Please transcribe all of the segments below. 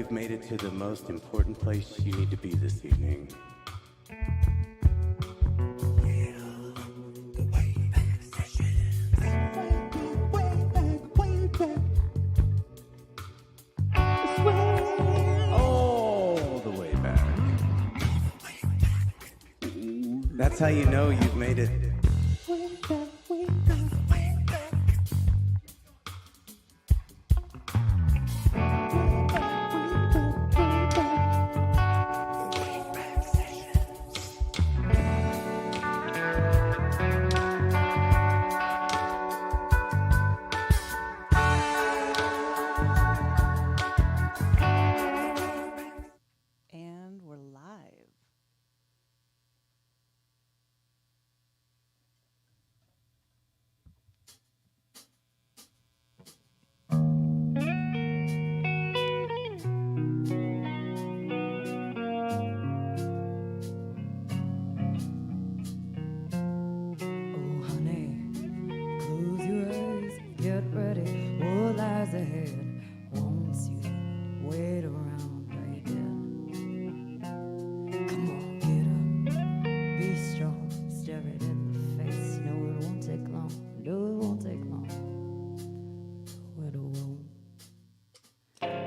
you've made it to the most important place you need to be this evening. All the way back. That's how you know you've made it.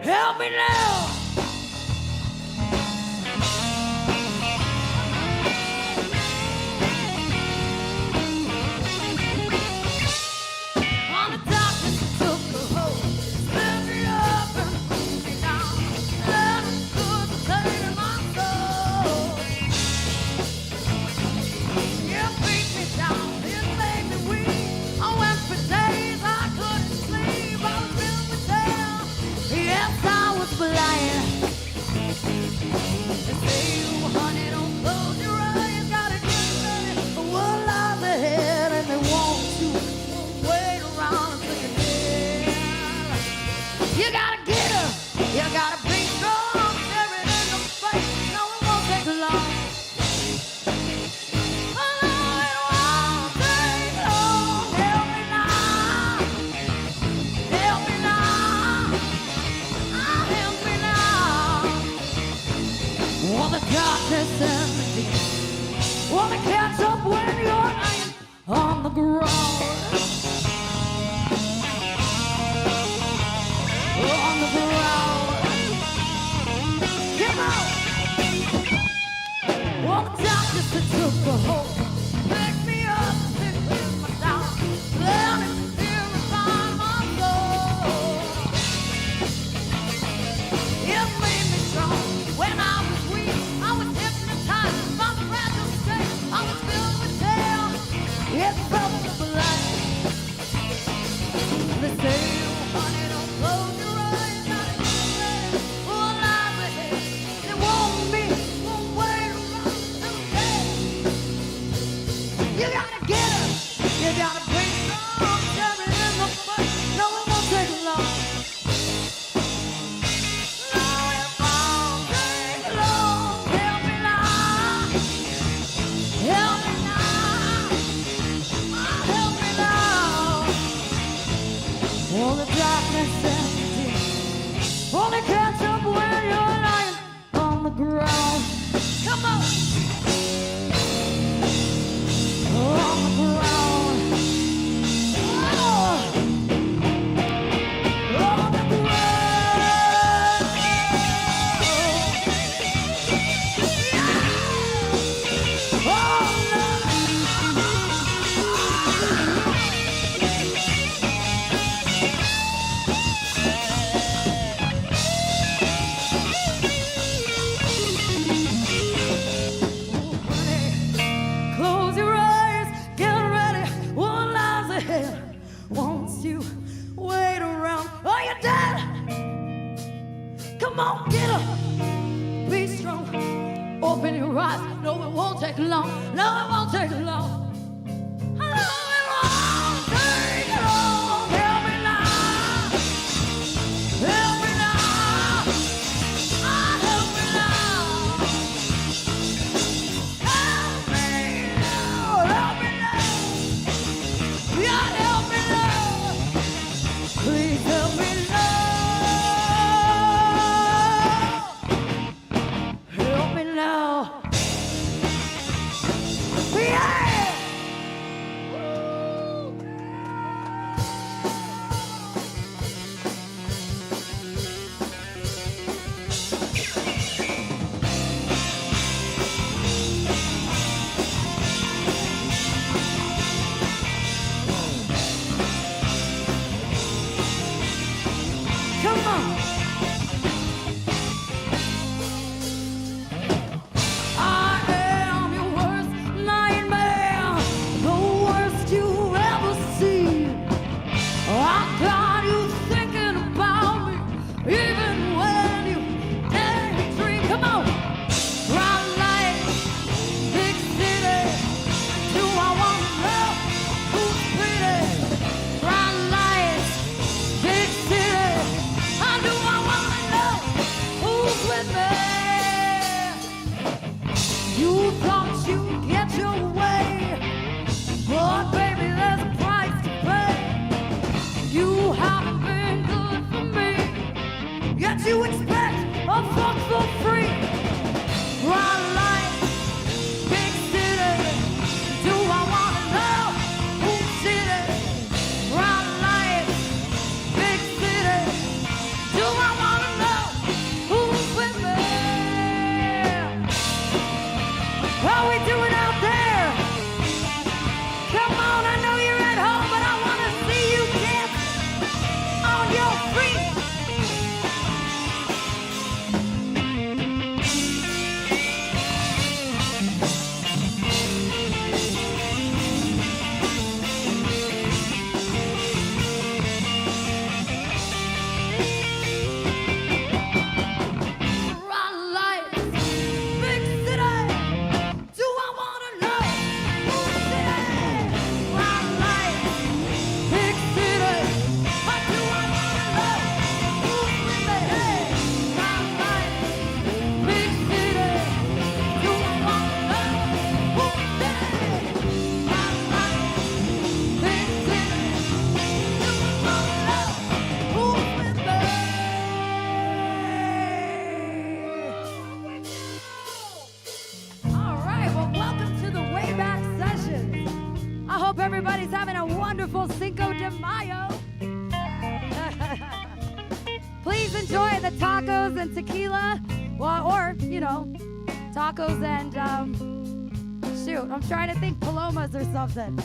Help me now! On the darkness took a hold, split me up and pulled me down. Let it good to take my soul. You beat me down, it made me weak. I went for days, I couldn't sleep. I was filled with terror. Yes, I was blind. They say, oh, honey, don't close your eyes. Gotta get ready for what lies ahead. And they want to wait around until you're dead. You gotta get up. You gotta be strong. Stare it in the face. No, it won't take long. Oh, no, it won't take long. Help me now. Help me now. Help me now. Oh, the darkness and the deep. Oh, the catch up when you're lying on the ground. On the ground. Come on. Oh, the darkness that took a hold. Pick me up, pick me down. Let it purify my soul. It made me strong. When I was weak, I was hypnotized by the fragile state. I was filled with terror. It felt blind. They say, oh, honey, don't close your eyes. Gotta get ready for life ahead. They won't wait around till dead. You gotta get up. You gotta be strong. Stare it in the face. No, it won't take long. No, it won't take long. Help me now. Help me now. Help me now. All the darkness and the deep. Only catch up when you're lying on the ground. Come on. On the ground. Oh. On the ground. Oh, no. Close your eyes, get ready. What lies ahead? Won't you wait around? Are you dead? Come on, get up. Be strong. Open your eyes. No, it won't take long. No, it won't take long. No, it won't take long. Help me now. Help me now. Help me now. Help me now. Help me now. God, help me now. Please help me now. you expect? A funk for free. Broad light, big city. Do I wanna know who's city? Broad light, big city. Do I wanna know who's with me? How we doing out there? Come on, I know you're at home, but I wanna see you dance on your feet. Run lights, big city. Do I wanna know who's city? Run lights, big city. Do I wanna know who's with me? Hey, run lights, big city. Do I wanna know who's city? Run lights, big city. Do I wanna know who's with me? All right, well, welcome to the Wayback Sessions. I hope everybody's having a wonderful Cinco de Mayo. Please enjoy the tacos and tequila, well, or, you know, tacos and, shoot, I'm trying to think palomas or something.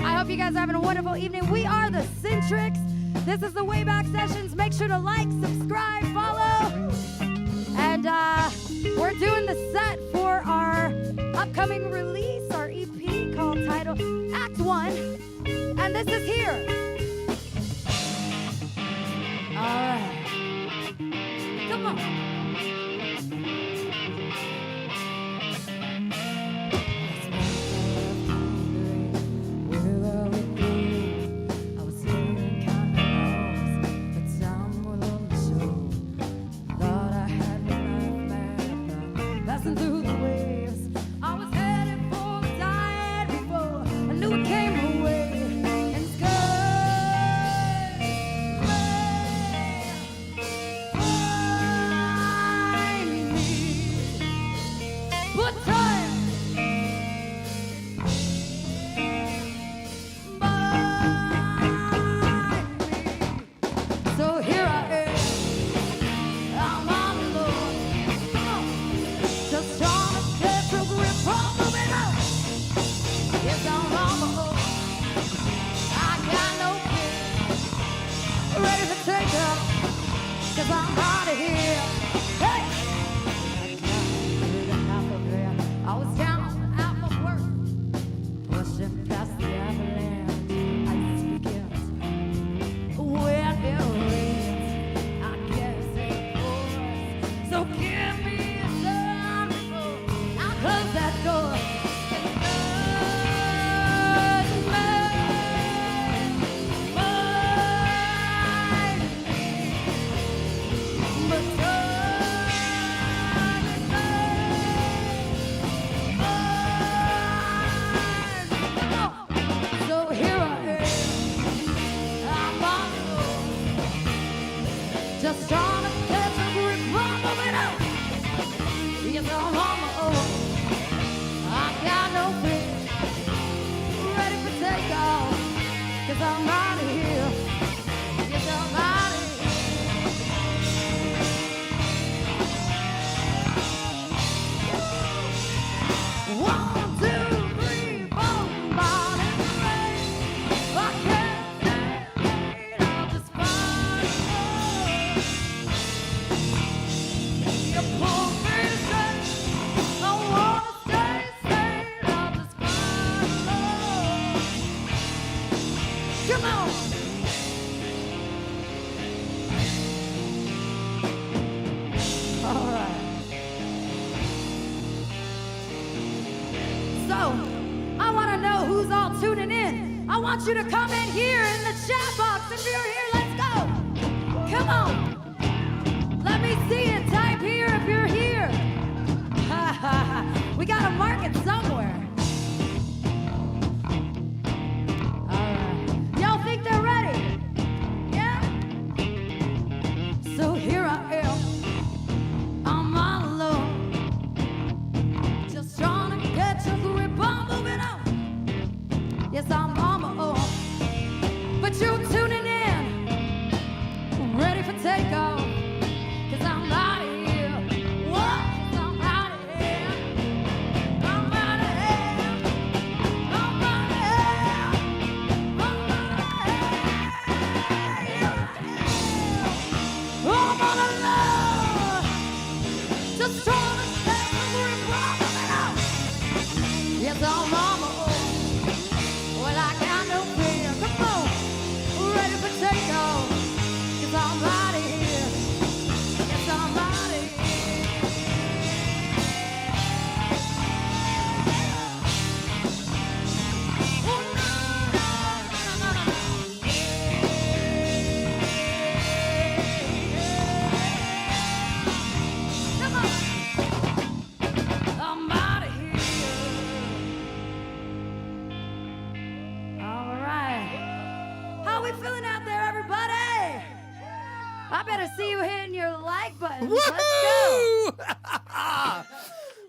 I hope you guys are having a wonderful evening. We are the Sintrics. This is the Wayback Sessions. Make sure to like, subscribe, follow. And we're doing the set for our upcoming release, our EP called titled Act 1. And this is here. All right. Come on. I was feeling kinda lost, but time will only show. Thought I had my life mapped out, passing through the waves. I was headed for the tide before I knew it came away. And skies find me, but time bind me. So here I am. I'm on the Lord. Come on. Just trying to get to grip on moving out. Yes, I'm on my own. I got no fear. Ready to take off. Cause I'm out of here. Hey! I was down out of work. Pushing past the avalanche. Ice begins. When it rains, I guess it pours. So give me a sign before I close that door. And but so here I am. I'm on the road. Just trying to catch a grip, moving out. Yes, I'm on my own. I got no fear. Ready for takeoff. Cause I'm out of here. Yes, I'm out of here. 1, 2, 3, 4, body rain. I can't stand it, I'll just find it. You pull me straight, I wanna stay straight, I'll just find it. Come on. All right. So, I want to know who's all tuning in. I want you to comment here in the chat box. If you're here, let's go. Come on. Let me see it. Type here if you're here. We got to mark it somewhere. All right. Y'all think they're ready? Yeah? So I better see you hitting your like button. Woo! Let's go.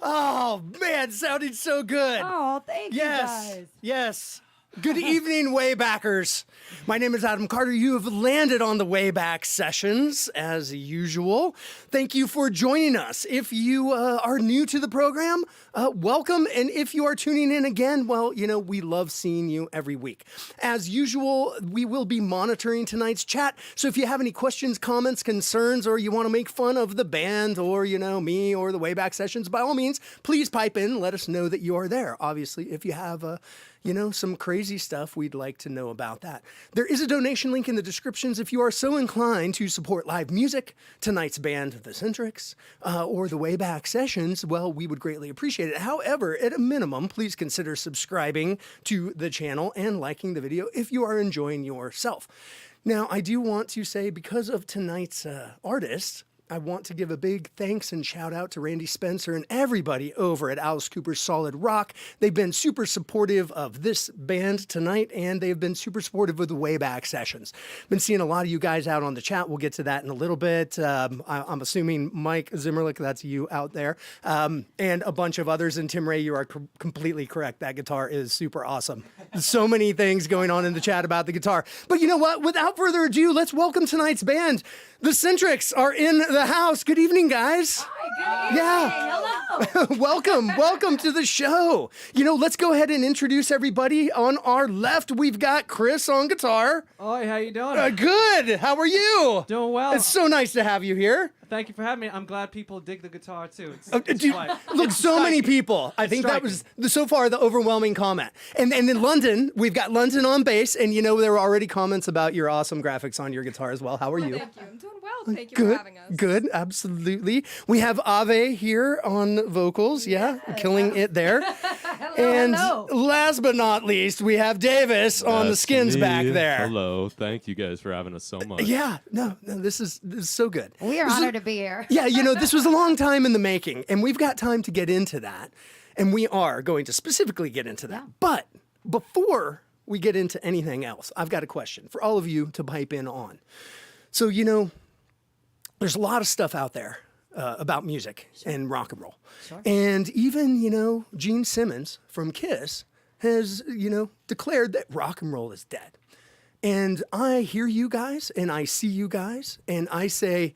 Oh, man, sounded so good. Oh, thank you Yes, guys. yes. Good evening, Waybackers. My name is Adam Carter. You have landed on the Wayback Sessions, as usual. Thank you for joining us. If you are new to the program, welcome. And if you are tuning in again, well, you know, we love seeing you every week. As usual, we will be monitoring tonight's chat. So if you have any questions, comments, concerns, or you want to make fun of the band or, you know, me or the Wayback Sessions, by all means, please pipe in. Let us know that you are there. Obviously, if you have you know, some crazy stuff, we'd like to know about that. There is a donation link in the descriptions if you are so inclined to support live music, tonight's band, the Sintrics, or the Wayback Sessions. Well, we would greatly appreciate it. However, at a minimum, please consider subscribing to the channel and liking the video if you are enjoying yourself. Now, I do want to say, because of tonight's artist, I want to give a big thanks and shout out to Randy Spencer and everybody over at Alice Cooper's Solid Rock. They've been super supportive of this band tonight, and they've been super supportive of the Wayback Sessions. Been seeing a lot of you guys out on the chat. We'll get to that in a little bit. I'm assuming Mike Zimmerlich, that's you out there, and a bunch of others. And Tim Ray, you are completely correct. That guitar is super awesome. So many things going on in the chat about the guitar. But you know what? Without further ado, let's welcome tonight's band. The Sintrics are in the house. Good evening, guys. Hi, good evening. Yeah. Hello. Welcome to the show. You know, let's go ahead and introduce everybody. On our left, we've got Chris on guitar. Hi, how you doing? Good. How are you? Doing well. It's so nice to have you here. Thank you for having me. I'm glad people dig the guitar too. Look, so many people. I think that was so far the overwhelming comment. And in London, we've got London on bass, and you know there were already comments about your awesome graphics on your guitar as well. How are you? Thank you. I'm doing well. Thank you for having us. Good, absolutely. We have Ave here on vocals, killing it there. And last but not least, we have Davis on the skins back there. Hello, thank you guys for having us so much. Yeah, no, this is so good. We are honored to be here. Yeah, you know, this was a long time in the making, and we've got time to get into that, and we are going to specifically get into that. Yeah. But before we get into anything else, I've got a question for all of you to pipe in on. So, you know, there's a lot of stuff out there about music and rock and roll. Sure. And even, you know, Gene Simmons from Kiss has, you know, declared that rock and roll is dead. And I hear you guys and I see you guys and I say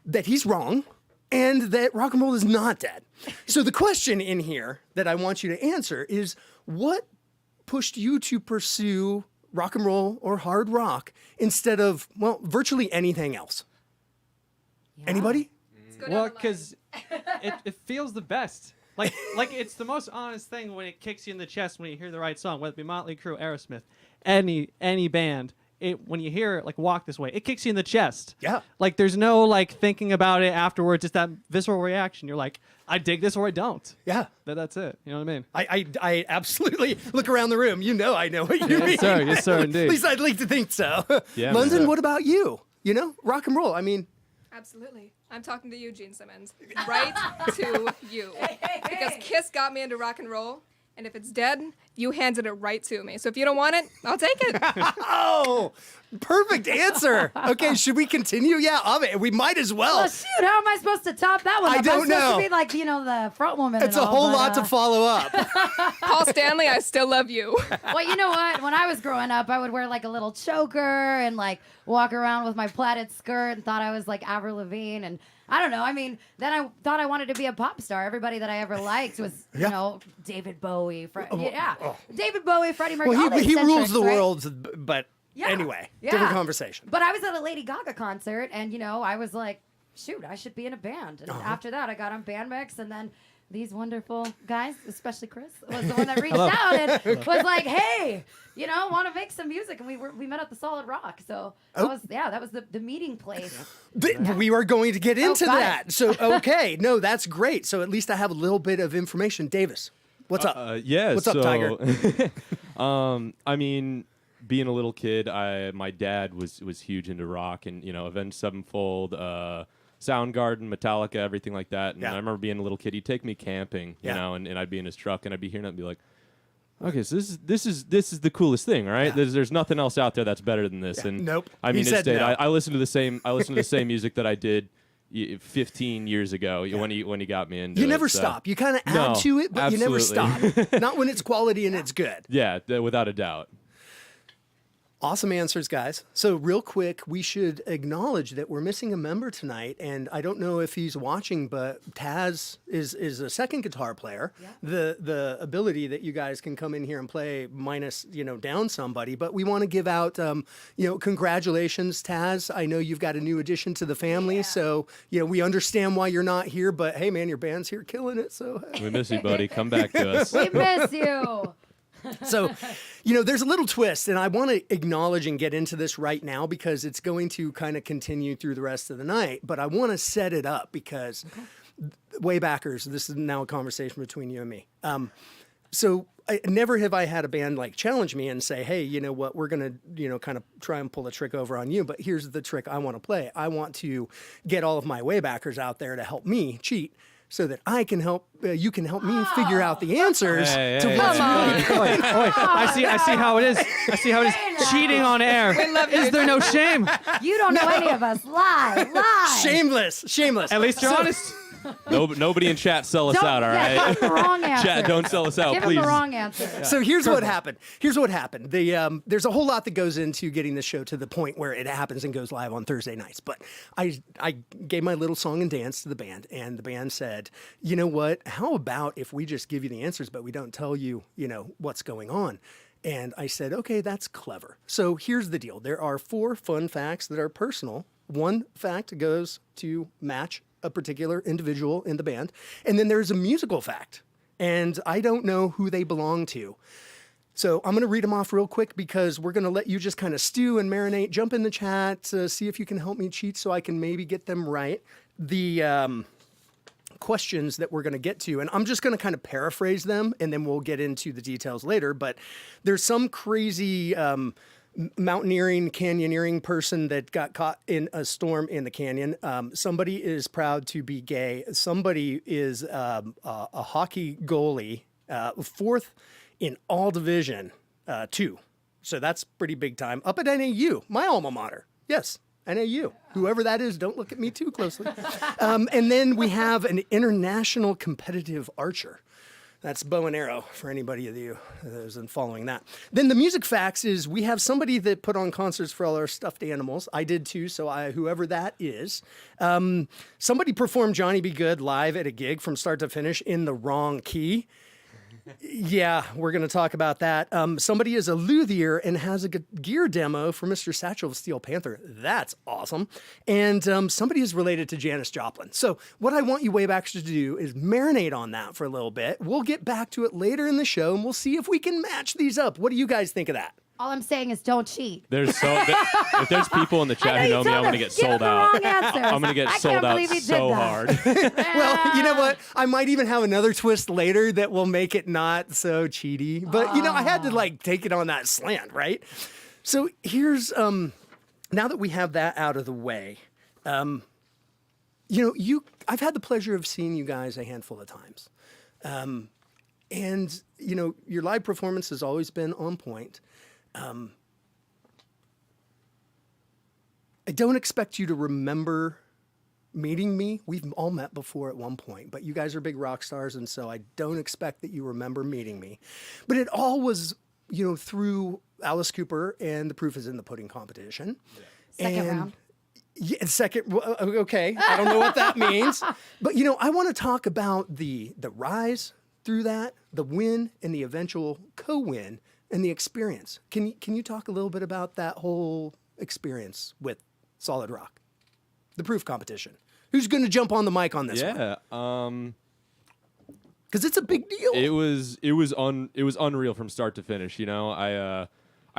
that he's wrong and that rock and roll is not dead. So the question in here that I want you to answer is, what pushed you to pursue rock and roll or hard rock instead of, well, virtually anything else? Yeah. Anybody? Well, because it feels the best. Like it's the most honest thing when it kicks you in the chest when you hear the right song, whether it be Motley Crue, Aerosmith, any band. When you hear it, like Walk This Way, it kicks you in the chest. Yeah. Like there's no like thinking about it afterwards, just that visceral reaction. You're like, I dig this or I don't. Yeah. That's it. You know what I mean? I absolutely look around the room. You know I know what you mean. Yes, sir. Yes, sir, indeed. At least I'd like to think so. Yeah, London, man. what about you? You know, rock and roll. I mean, Absolutely. I'm talking to you, Gene Simmons. Right to you. Because Kiss got me into rock and roll, and if it's dead, you handed it right to me. So if you don't want it, I'll take it. oh, perfect answer. Okay, should we continue? Yeah, Ave, we might as well. Well, shoot, how am I supposed to top that one? I don't I'm supposed know. to be like, you know, the front woman. It's and a all, whole but, lot to follow up. Paul Stanley, I still love you. Well, you know what? When I was growing up, I would wear like a little choker and like walk around with my plaited skirt and thought I was like Avril Lavigne. And I don't know. I mean, then I thought I wanted to be a pop star. Everybody that I ever liked was, you know, David Bowie. David Bowie, Freddie Mercury. Well, all he the rules the Sintrics, right? world, but Yeah. anyway, Yeah. different conversation. But I was at a Lady Gaga concert, and you know, I was like, shoot, I should be in a band. And after that, I got on Band Mix, and then these wonderful guys, especially Chris, was the one that reached out and was like, hey, you know, want to make some music? And we met at the Solid Rock. So that was the meeting place. We are going to get into got that. it. So, okay, no, that's great. So at least I have a little bit of information. Davis, what's up? What's up, Tiger? I mean, being a little kid, my dad was huge into rock, and you know, Avenged Sevenfold, Soundgarden, Metallica, everything like that. And Yeah. I remember being a little kid, he'd take me camping, you Yeah. know, and I'd be in his truck, and I'd be hearing it and be like, okay, so this is the coolest thing, right? Yeah. There's nothing else out there that's better than this. And Nope. I He mean, said no. I listen to the same music that I did 15 years ago when he got me into You it. never So. stop. You kind of add No, to it, but you never stop. absolutely. Not when it's quality and it's good. Yeah, without a doubt. Awesome answers, guys. So real quick, we should acknowledge that we're missing a member tonight, and I don't know if he's watching, but Taz is a second guitar player. Yeah. The ability that you guys can come in here and play minus, down somebody, but we want to give out, congratulations, Taz. I know you've got a new addition to the family, so we understand why you're not here, but hey, man, your band's here killing it. So We miss you, buddy. Come back to us. We miss you. So, there's a little twist, and I want to acknowledge and get into this right now because it's going to kind of continue through the rest of the night. But I want to set it up because Waybackers, this is now a conversation between you and me. So never have I had a band like challenge me and say, hey, you know what, we're going to, kind of try and pull a trick over on you. But here's the trick I want to play. I want to get all of my Waybackers out there to help me cheat, so that I can help, you can help me figure out the answers to what's really Wait, I see how it is. I see how it is. Cheating on air. Is there no shame? You don't know any of us. Lie. shameless. At least you're honest. Nobody in chat sell us out, all right? Give him the wrong answer. Chat, don't sell us out, Give please. him the wrong answer. So here's what happened. There's a whole lot that goes into getting the show to the point where it happens and goes live on Thursday nights. But I gave my little song and dance to the band, and the band said, you know what? How about if we just give you the answers, but we don't tell you, what's going on? And I said, okay, that's clever. So here's the deal. There are 4 fun facts that are personal. One fact goes to match a particular individual in the band. And then there's a musical fact. And I don't know who they belong to. So I'm going to read them off real quick because we're going to let you just kind of stew and marinate. Jump in the chat, see if you can help me cheat so I can maybe get them right. The questions that we're going to get to, and I'm just going to kind of paraphrase them, and then we'll get into the details later. But there's some crazy mountaineering, canyoneering person that got caught in a storm in the canyon. Somebody is proud to be gay. Somebody is a hockey goalie, 4th in all division 2. So that's pretty big time. Up at NAU, my alma mater. Yes, NAU. Whoever that is, don't look at me too closely. And then we have an international competitive archer. That's bow and arrow for anybody of you that isn't following that. Then the music facts is we have somebody that put on concerts for all our stuffed animals. I did too, so whoever that is. Somebody performed Johnny Be Good live at a gig from start to finish in the wrong key. Yeah, we're going to talk about that. Somebody is a luthier and has a gear demo for Mr. Satchel of Steel Panther. That's awesome. And somebody is related to Janis Joplin. So what I want you Waybackers to do is marinate on that for a little bit. We'll get back to it later in the show, and we'll see if we can match these up. What do you guys think of that? All I'm saying is don't cheat. If there's people in the chat who know me, I'm going to get sold out. I'm going to get sold out so hard. Well, you know what? I might even have another twist later that will make it not so cheaty. But, I had to take it on that slant, right? So here's, now that we have that out of the way, I've had the pleasure of seeing you guys a handful of times. And, your live performance has always been on point. I don't expect you to remember meeting me. We've all met before at one point, but you guys are big rock stars, and so I don't expect that you remember meeting me. But it all was, through Alice Cooper and the Proof is in the Pudding competition. Second round. Yeah, okay. I don't know what that means. But, I want to talk about the rise through that, the win, and the eventual co-win, and the experience. Can you talk a little bit about that whole experience with Solid Rock, the Proof competition? Who's going to jump on the mic on this one? Yeah, because it's a big deal. it was unreal from start to finish. I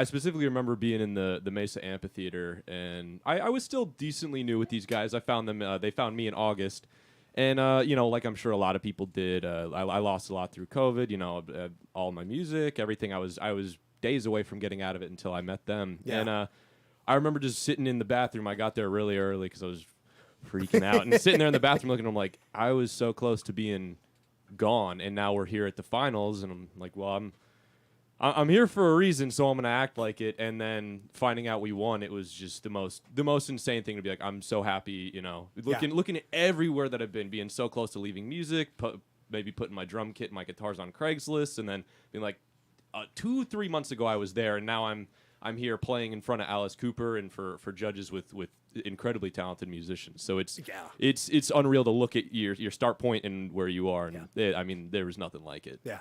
specifically remember being in the Mesa Amphitheater, and I was still decently new with these guys. I found them. They found me in August. And, like I'm sure a lot of people did, I lost a lot through COVID, all my music, everything. I was days away from getting out of it until I met them. Yeah. And I remember just sitting in the bathroom. I got there really early because I was freaking out. And sitting there in the bathroom looking at them like, I was so close to being gone. And now we're here at the finals. And I'm like, well, I'm here for a reason, so I'm gonna act like it. And then finding out we won, it was just the most insane thing to be like, I'm so happy, you know, looking at everywhere that I've been, being so close to leaving music, maybe putting my drum kit and my guitars on Craigslist, and then being like, 2-3 months ago I was there, and now I'm here playing in front of Alice Cooper and for judges with incredibly talented musicians. So it's unreal to look at your start point and where you are. And I mean, there was nothing like it. Yeah.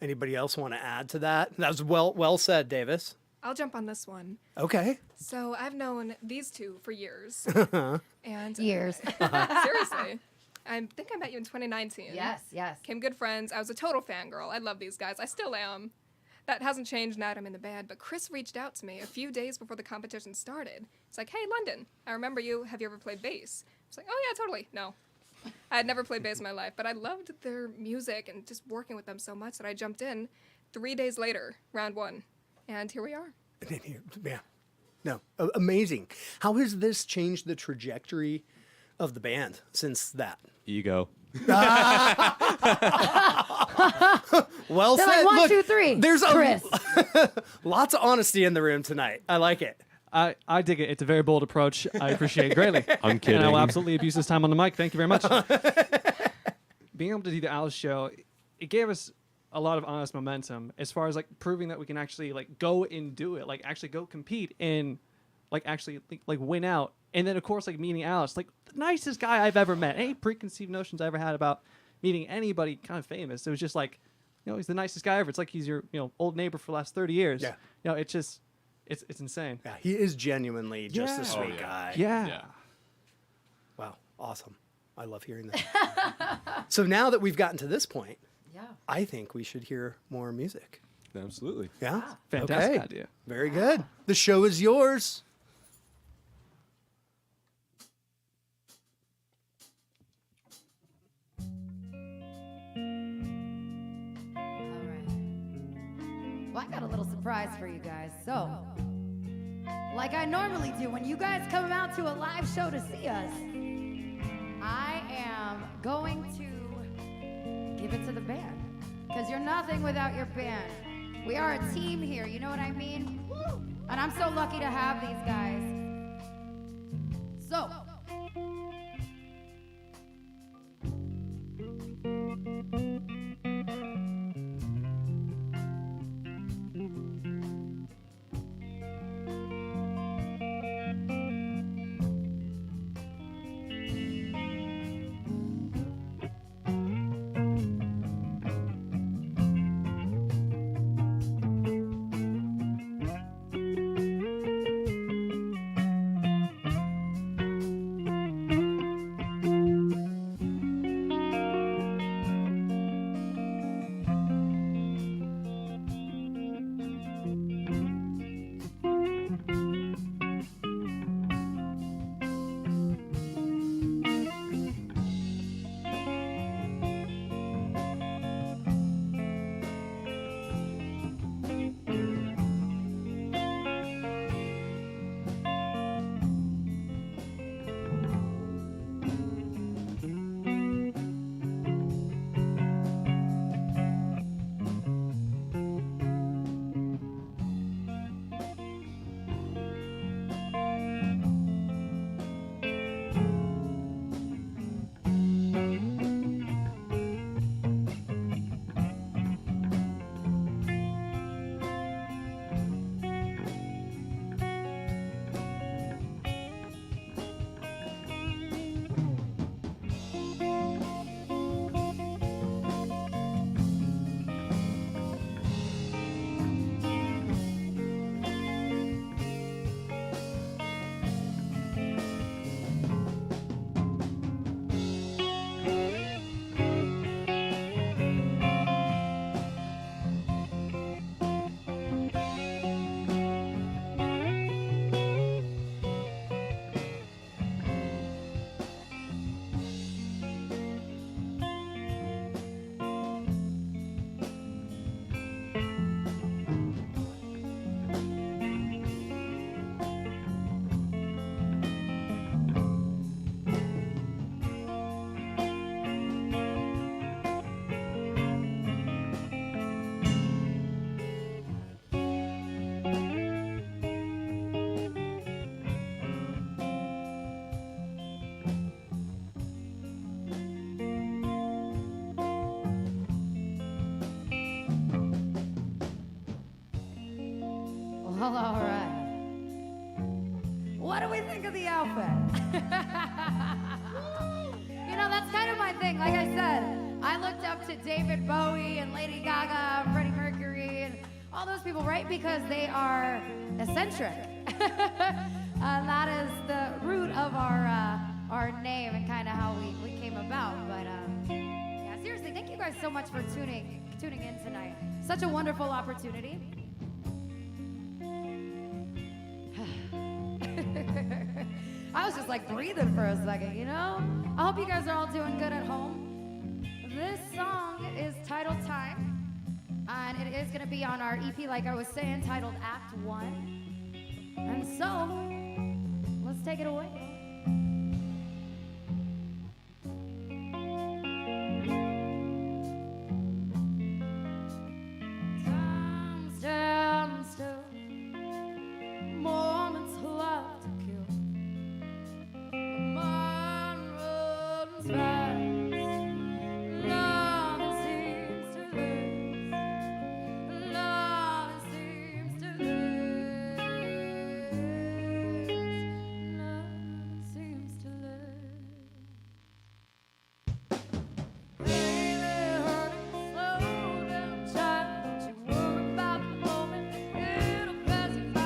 Anybody else want to add to that? That was well said, Davis. I'll jump on this one. Okay. So I've known these two for years. And Years. seriously. I think I met you in 2019. Yes. Became good friends. I was a total fangirl. I love these guys. I still am. That hasn't changed now that I'm in the band, but Chris reached out to me a few days before the competition started. It's like, hey, London, I remember you. Have you ever played bass? I was like, oh, yeah, totally. No. I had never played bass in my life, but I loved their music and just working with them so much that I jumped in 3 days later, round 1, and here we are. Yeah. No, amazing. How has this changed the trajectory of the band since that? Ego. Well They're said. like, 1, Look, 2, 3. There's Chris. lots of honesty in the room tonight. I like it. I dig it. It's a very bold approach. I appreciate it greatly. I'm kidding. And I will absolutely abuse this time on the mic. Thank you very much. Being able to do the Alice show, it gave us a lot of honest momentum as far as like proving that we can actually like go and do it, like actually go compete and like actually like win out. And then of course like meeting Alice, like the nicest guy I've ever met. Any preconceived notions I ever had about meeting anybody kind of famous, it was just like, you know, he's the nicest guy ever. It's like he's your, you know, old neighbor for the last 30 years. Yeah. You know, it's just it's insane. Yeah, he is genuinely just a Yeah. sweet Oh, yeah. guy. Yeah. Wow, awesome. I love hearing that. So now that we've gotten to this point, Yeah. I think we should hear more music. Absolutely. Yeah? Fantastic Okay. idea. Very good. The show is yours. All right. Well, I got a little surprise for you guys. So, like I normally do, when you guys come out to a live show to see us, I am going to give it to the band. Because you're nothing without your band. We are a team here, you know what I mean? And I'm so lucky to have these guys. So, Well, all right. What do we think of the outfit? You know, that's kind of my thing. Like I said, I looked up to David Bowie and Lady Gaga, Freddie Mercury, and all those people, right? Because they are eccentric. That is the root of our name and kind of how we came about. But yeah, seriously, thank you guys so much for tuning in tonight. Such a wonderful opportunity. I was just like breathing for a second, you know? I hope you guys are all doing good at home. This song is titled Time, and it is going to be on our EP, like I was saying, titled Act 1. And so, let's take it away. Time stands still, moments left to kill. Mind runs fast, nothing seems to lose, nothing seems to lose, nothing seems to lose. Baby, honey, slow down, child, don't you worry about the moment, it'll pass you by.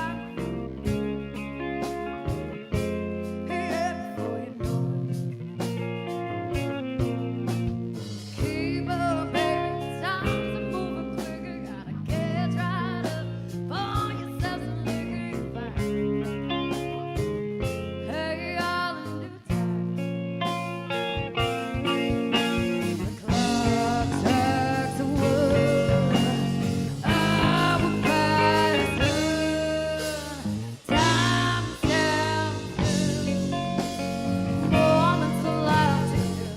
Keep up, baby, times are moving quicker. Gotta get right up, pour yourself some liquor, you're fine. Hey, all in due time. The clock strikes a word, I will pass through. Time stands still, moments alive to you.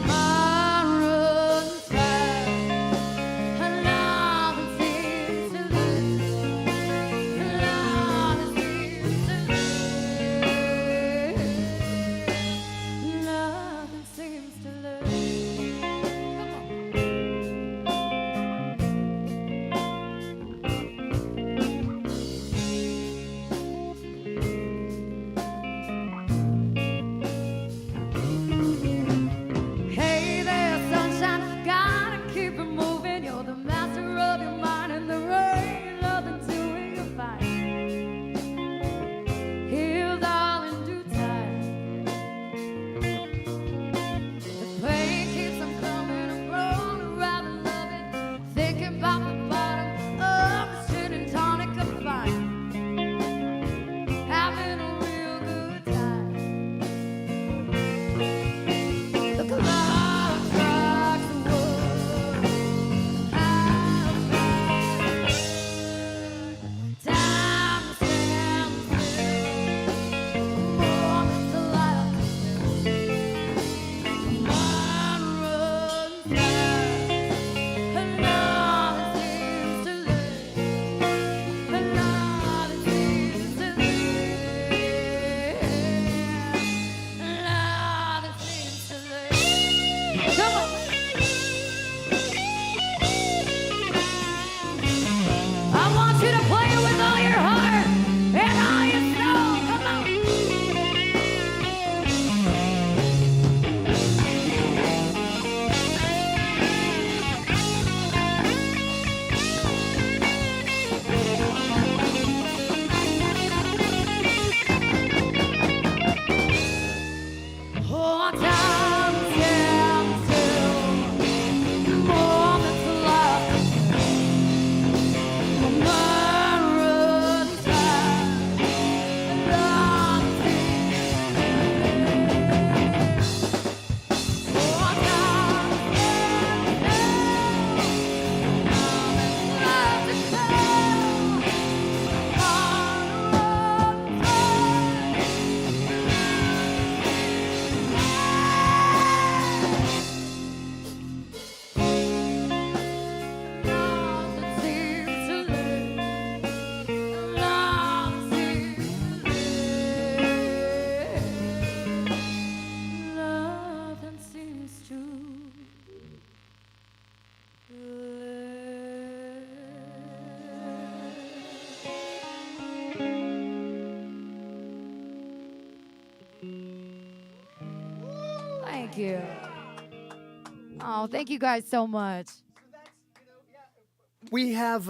Mind runs fast, and nothing seems to lose, nothing seems to lose, nothing seems to lose. Come on. Hey there, sunshine, gotta keep it moving. You're the master of your mind in the rain, nothing doing you fine. Healed all in due time. The pain keeps on coming and growing, rather love it. Thinking about the bottom of the gin and tonic I'm fine. Having a real good time. The clock strikes a word, I'll pass. Time stands still, moments alive to fill. Mind runs fast, and nothing Thank you. Oh, thank you guys so much. We have,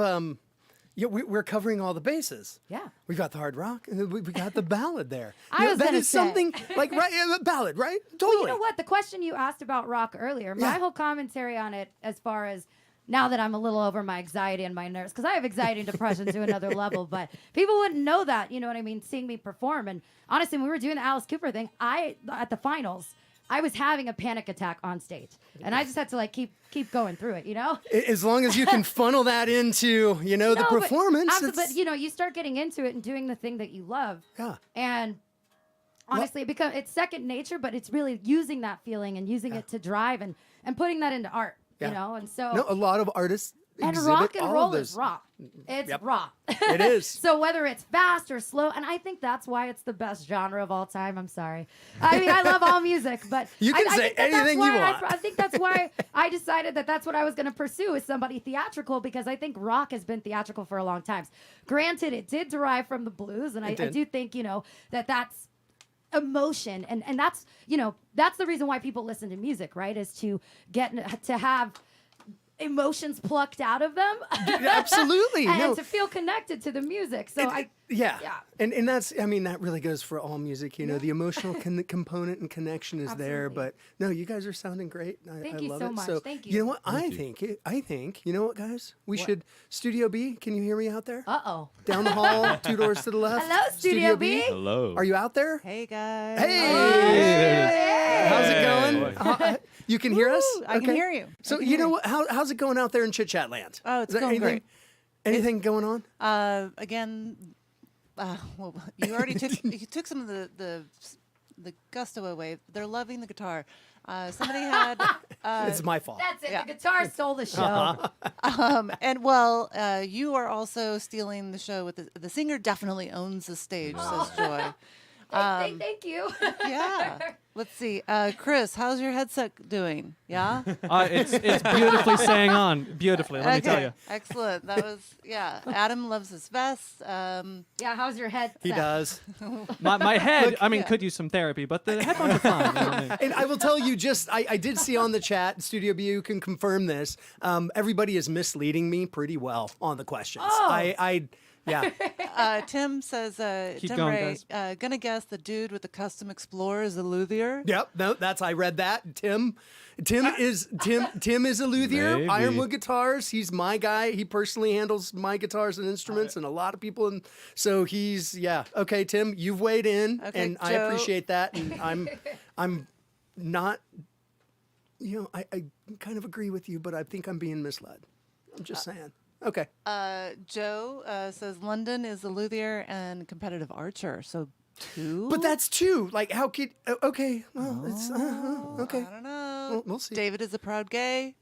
we're covering all the bases. Yeah. We've got the hard rock, and we got the ballad there. I was that gonna is say. something like a ballad, right? Totally. Well, you know what? The question you asked about rock earlier, my Yeah. whole commentary on it, as far as now that I'm a little over my anxiety and my nerves, because I have anxiety and depression to another level, but people wouldn't know that, you know what I mean, seeing me perform. And honestly, when we were doing the Alice Cooper thing, at the finals, I was having a panic attack on stage, and I just had to like keep going through it, you know. As long as you can funnel that into, the No, but performance. but you start getting into it and doing the thing that you love. Yeah. And honestly, it's second nature, but it's really using that feeling and using it to drive and putting that into art, Yeah. you know. And so No, a lot of artists and exhibit rock and all roll of those. is raw. It's Yep. raw. It is. So whether it's fast or slow, and I think that's why it's the best genre of all time. I'm sorry. I mean, I love all music, but You can I say think that's anything you why want. I think that's why I decided that that's what I was going to pursue is somebody theatrical, because I think rock has been theatrical for a long time. Granted, it did derive from the blues, and I did. do think, that's emotion, and that's, that's the reason why people listen to music, right? Is to have emotions plucked out of them. Absolutely. and No. to feel connected to the music. So Yeah. Yeah. And that's, that really goes for all music. The emotional component and connection is there. Absolutely. But no, you guys are sounding great. Thank I you love so it. much. So, Thank You know you. what? I think, you know what, guys? We should, Studio B, can you hear me out there? Uh-oh. Down the hall, 2 doors to the left. Hello, Studio B. Hello. Are you out there? Hey guys. Hey! How's it going? You can hear us? I can hear you. So, I can you hear know what? How's it going out there in Chit Chat Land? Oh, it's Is there going anything, great. Anything going on? Again, well, you already took some of the gusto away. They're loving the guitar. Somebody had. It's my fault. That's it. Yeah. The guitar stole the show. You are also stealing the show with the singer. Definitely owns the stage, says Joy. Thank you. Yeah. Let's see, Chris, how's your headset doing? Yeah. It's beautifully sang on. Beautifully, let me tell you. Excellent. That was Adam loves his vest. Yeah, how's your head? He does. My head, Look, could use some therapy, but the headphones are fine. You know what I mean? And I will tell you, I did see on the chat, Studio B, you can confirm this. Everybody is misleading me pretty well on the questions. Oh. Yeah. Tim says, Keep Tim going, Ray, guys. gonna guess the dude with the custom Explorer is a luthier. Yep. No, I read that. Tim is a luthier. Maybe. Ironwood Guitars. He's my guy. He personally handles my guitars and instruments, and a lot of people. And so he's Okay, Tim, you've weighed in, Okay, and I Joe. appreciate that. And I'm not. I kind of agree with you, but I think I'm being misled. I'm just saying. Okay. Joe says London is a luthier and competitive archer. So 2. But that's 2. Like, how could? Okay. Well, it's okay. I don't know. We'll see. David is a proud gay.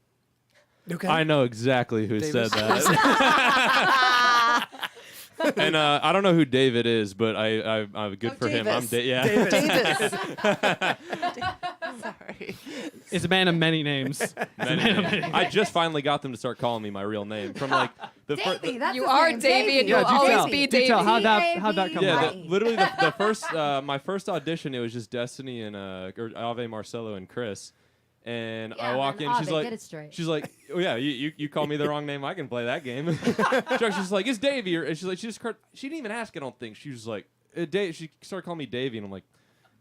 Okay. I know exactly who Davis. said that. And I don't know who David is, but I'm good for him. I'm Davis. Davis. Sorry. It's a man of many names. I just finally got them to start calling me my real name from like the first. Davey, that's You his are name, Davey, and Davey. you'll always tell. be Do tell. Davey. How'd that come Yeah, about? Right. literally the first my first audition, it was just Destiny and or Ave Marcelo and Chris, and Yeah, I walk man, in, she's Ave, like, get it straight. oh yeah, you call me the wrong name, I can play that game. She's like, it's Davey, and she's like, she didn't even ask, I don't think. She was like, Dave. She started calling me Davey, and I'm like.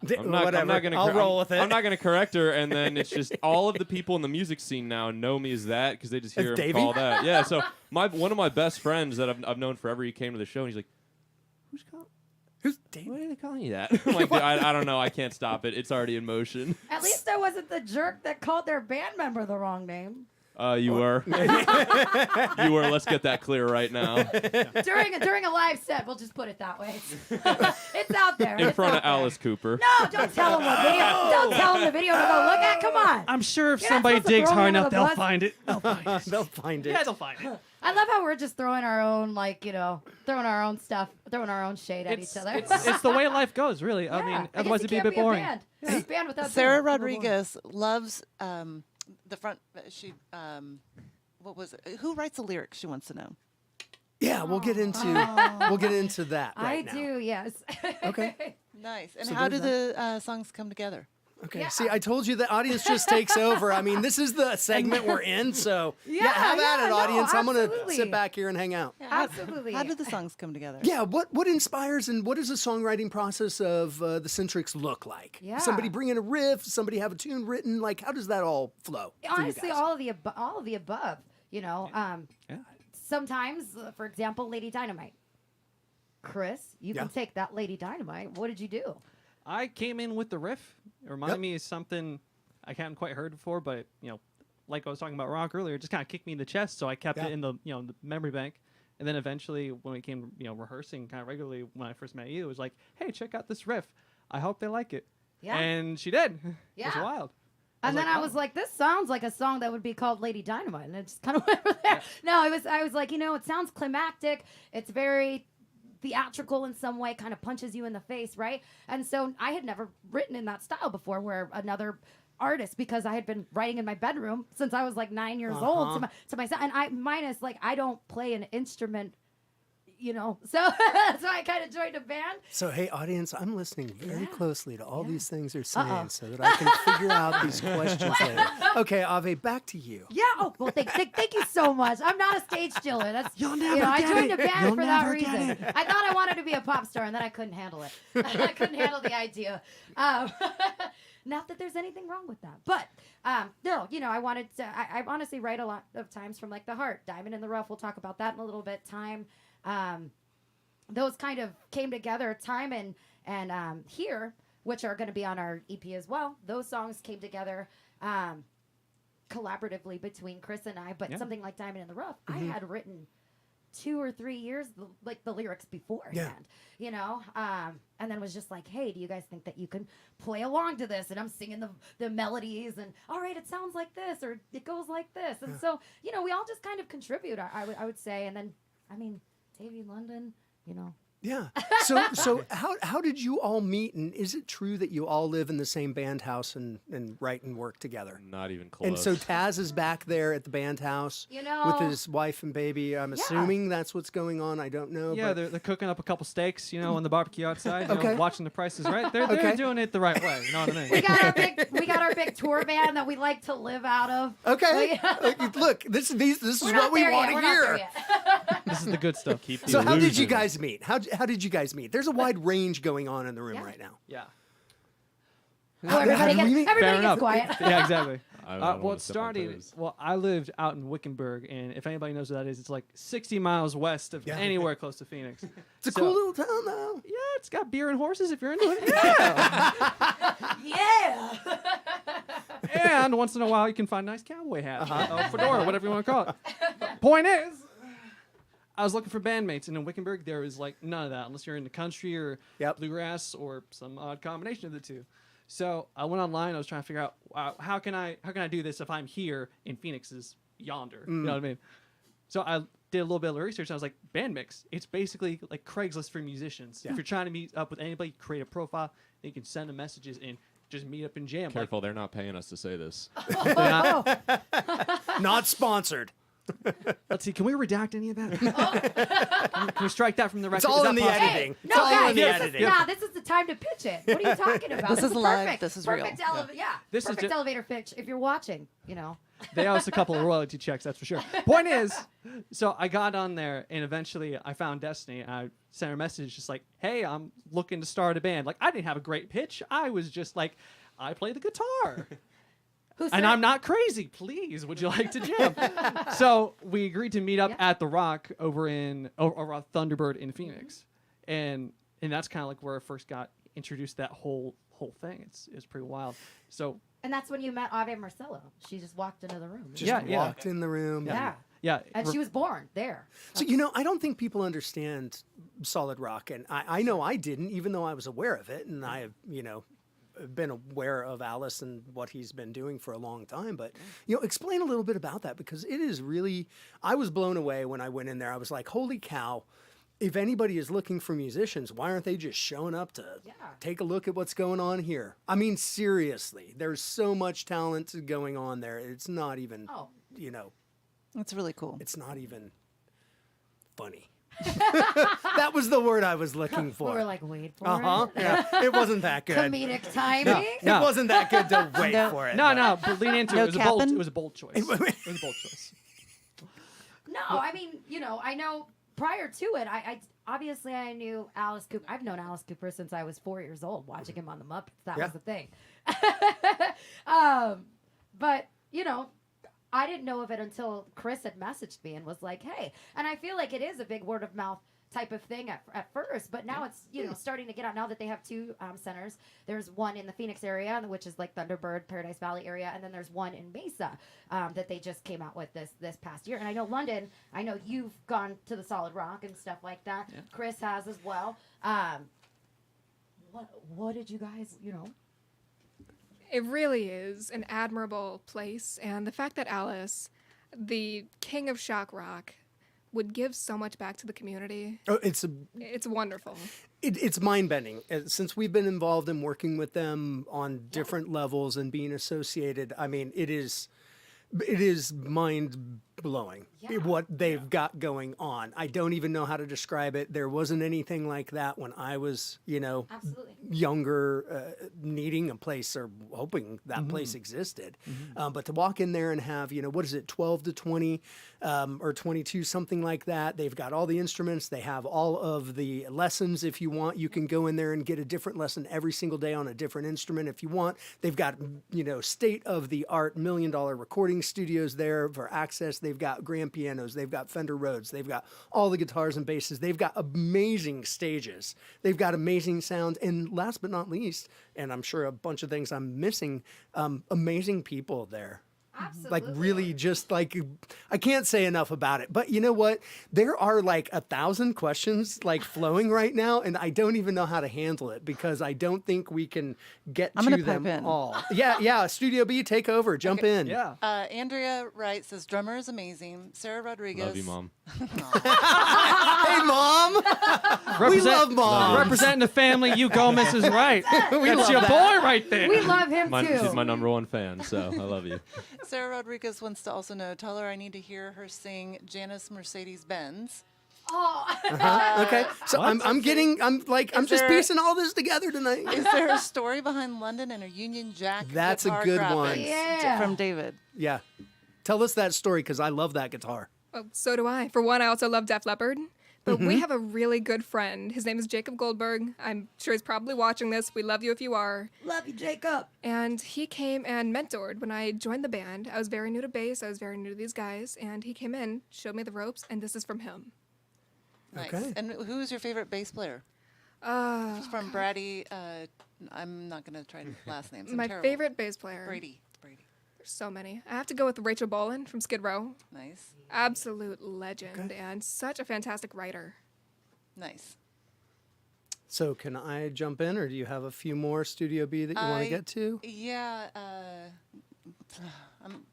Whatever. I'm not gonna I'll roll with it. I'm not gonna correct her, and then it's just all of the people in the music scene now know me as that because they just hear As him Davey? call that. Yeah, so one of my best friends that I've known forever, he came to the show and he's like, Who's Dave? "Why are they calling you that?" I'm like, I don't know, I can't stop it. It's already in motion. At least I wasn't the jerk that called their band member the wrong name. You were. You were. Let's get that clear right now. During a live set, we'll just put it that way. It's out there. In It's front out of there. Alice Cooper. No, don't tell them what video. Don't tell them the video to go look at. Come on. I'm sure if You're not somebody supposed to digs throw hard him under enough, the they'll bus. find it. They'll find it. They'll find it. Yeah, they'll find it. I love how we're just throwing our own, throwing our own stuff, throwing our own shade at each other. It's the way life goes, really. I mean, guess otherwise it it'd be a can't bit boring. band. Yeah. It's a band without Sarah Dylan. Rodriguez loves the front. She what was it? Who writes the lyrics? She wants to know. Yeah, we'll get into that right I now. do, yes. Okay. Nice. And So how do there's the songs come together? Okay. Yeah. See, I told you the audience just takes over. I mean, this is the segment we're in, so have at it, no, audience. I'm gonna absolutely. sit back here and hang out. Absolutely. How did the songs come together? Yeah, what inspires and what does the songwriting process of the Sintrics look like? Yeah. Somebody bring in a riff, somebody have a tune written. Like, how does that all flow? for you Honestly, guys? all of the above. You know, sometimes, for example, Lady Dynamite. Chris, you can take that Lady Dynamite. What did you do? I came in with the riff. It reminded me of something I hadn't quite heard before, but like I was talking about rock earlier, it just kind of kicked me in the chest. So I kept it in the the memory bank, and then eventually when we came rehearsing kind of regularly when I first met you, it was like, hey, check out this riff. I hope they like it. Yeah. And she did. It was Yeah. wild. And then I was like, this sounds like a song that would be called Lady Dynamite. And it just kind of went over there. No, I was like, it sounds climactic. It's very theatrical in some way, kind of punches you in the face, right? And so I had never written in that style before where another artist, because I had been writing in my bedroom since I was like 9 years old to myself. And I don't play an instrument, so I kind of joined a band. So, hey, audience, I'm listening very closely to all these things they're saying so that I can figure out these questions later. Okay, Ave, back to you. Yeah. Oh, well, thank you so much. I'm not a stage chiller. That's You'll never I get joined it. a band You'll for that never get reason. it. I thought I wanted to be a pop star, and then I couldn't handle it. I couldn't handle the idea. Not that there's anything wrong with that, but no, I wanted to. I honestly write a lot of times from like the heart. Diamond in the Rough. We'll talk about that in a little bit. Time. Those kind of came together. Time and Here, which are going to be on our EP as well. Those songs came together collaboratively between Chris and I. But something like Diamond in the Rough, I had written 2 or 3 years, like the lyrics beforehand, and then was just like, hey, do you guys think that you can play along to this? And I'm singing the melodies and all right, it sounds like this or it goes like this. And so, we all just kind of contribute, I would say. And then, I mean, Davey London, Yeah. So how did you all meet? And is it true that you all live in the same band house and write and work together? Not even close. And so Taz is back there at the band house with his wife and baby. I'm assuming that's what's going on. I don't know. Yeah, but they're cooking up a couple steaks, on the barbecue outside, Okay. watching the prices right. They're doing it the right way. You know what I mean? we got our big tour van that we like to live out of. okay. Look, this is what we want to hear. This is the good stuff. Keep the So how did you illusion. guys meet? How did you guys meet? There's a wide range going on in the room right now. Yeah. Oh, everybody Fair gets enough. quiet. Yeah, exactly. I don't Well, wanna it step on started. toes. Well, I lived out in Wickenburg, and if anybody knows what that is, it's like 60 miles west of anywhere close to Phoenix. It's a cool little town, though. Yeah, it's got beer and horses if you're into it. Yeah. Yeah. And once in a while, you can find a nice cowboy hat, fedora, whatever you want to call it. Point is, I was looking for bandmates, and in Wickenburg, there is like none of that unless you're in the country or bluegrass or some odd combination of the two. So I went online. I was trying to figure out how can I do this if I'm here in Phoenix is yonder. You know what I mean? So I did a little bit of research. And I was like, band mix. It's basically like Craigslist for musicians. If you're trying to meet up with anybody, create a profile. Then you can send them messages and just meet up and jam. Careful, they're not paying us to say this. Not sponsored. Let's see. Can we redact any of that? Can we strike that from the record? It's all Is in that the possible? editing. No, It's all guys, in the editing. this is the time to pitch it. What are you talking about? This is live. Perfect. This is real. Perfect This is perfect ju- elevator pitch. If you're watching, They owe us a couple of royalty checks, that's for sure. Point is, so I got on there, and eventually I found Destiny, and I sent her a message just like, hey, I'm looking to start a band. Like, I didn't have a great pitch. I was just like, I play the guitar. And I'm not crazy. Please, would you like to jam? So we agreed to meet up at the Rock over at Thunderbird in Phoenix, and that's kind of like where I first got introduced to that whole thing. It's pretty wild. So And that's when you met Ave Marcello. She just walked into the room. Just walked in the room. Yeah. And she was born there. So, I don't think people understand solid rock. And I know I didn't, even though I was aware of it. And I have, been aware of Alice and what he's been doing for a long time. But, explain a little bit about that, because it is really, I was blown away when I went in there. I was like, holy cow. If anybody is looking for musicians, why aren't they just showing up to take a look at what's going on here? I mean, seriously, there's so much talent going on there. It's not even, That's really cool. it's not even funny. That was the word I was looking We for. were like, wait for Uh-huh. it. Yeah. It wasn't that good. Comedic timing. It wasn't that good to wait for it. No, but lean into No it. It capping? was a bold choice. It was a bold choice. No, I mean, I know prior to it, I obviously I knew Alice Cooper. I've known Alice Cooper since I was 4 years old, watching him on the Muppets. That Yeah. was the thing. But I didn't know of it until Chris had messaged me and was like, "Hey," and I feel like it is a big word of mouth type of thing at first, but now it's starting to get out. Now that they have two centers, there's one in the Phoenix area, which is like Thunderbird, Paradise Valley area, and then there's one in Mesa that they just came out with this past year. And I know London, I know you've gone to the Solid Rock and stuff like that. Yeah. Chris has as well. What did you guys It really is an admirable place, and the fact that Alice, the king of shock rock, would give so much back to the community, Oh, it's wonderful. it's mind-bending. Since we've been involved in working with them on different levels and being associated, I mean, it is mind-blowing what they've got going on. I don't even know how to describe it. There wasn't anything like that when I was, Absolutely. younger, needing a place or hoping that place existed. But to walk in there and have, what is it, 12 to 20 or 22, something like that. They've got all the instruments. They have all of the lessons. If you want, you can go in there and get a different lesson every single day on a different instrument if you want. They've got, state-of-the-art $1 million recording studios there for access. They've got grand pianos. They've got Fender Rhodes. They've got all the guitars and basses. They've got amazing stages. They've got amazing sound. And last but not least, and I'm sure a bunch of things I'm missing, amazing people there. Absolutely. Like really just like, I can't say enough about it. But you know what? There are like 1,000 questions like flowing right now, and I don't even know how to handle it because I don't think we can get I'm to gonna them pipe in. all. Yeah. Studio B, take over. Jump in. Yeah. Andrea writes, says, drummer is amazing. Sarah Rodriguez. Love you, Mom. Hey, Mom. We love Mom. Representing the family, you Gomez is right. We That's love your that. boy right there. We love him too. She's my number one fan, so I love you. Sarah Rodriguez wants to also know, tell her I need to hear her sing Janice Mercedes-Benz. Oh, Okay. So I'm just there- piecing all this together tonight. Is there a story behind London and a Union Jack That's a guitar good graphics one. Yeah. from David? Yeah. Tell us that story because I love that guitar. Well, so do I. For one, I also love Def Leppard. But we have a really good friend. His name is Jacob Goldberg. I'm sure he's probably watching this. We love you if you are. love you, Jacob. And he came and mentored when I joined the band. I was very new to bass. I was very new to these guys. And he came in, showed me the ropes, and this is from him. Nice. Okay. And who's your favorite bass player? Uh, From Brady. I'm not going to try last names. I'm my terrible. favorite bass player. Brady. There's so many. I have to go with Rachel Bolan from Skid Row. Nice. Absolute legend and such a fantastic writer. Nice. So can I jump in or do you have a few more Studio B that you want to get to? Yeah.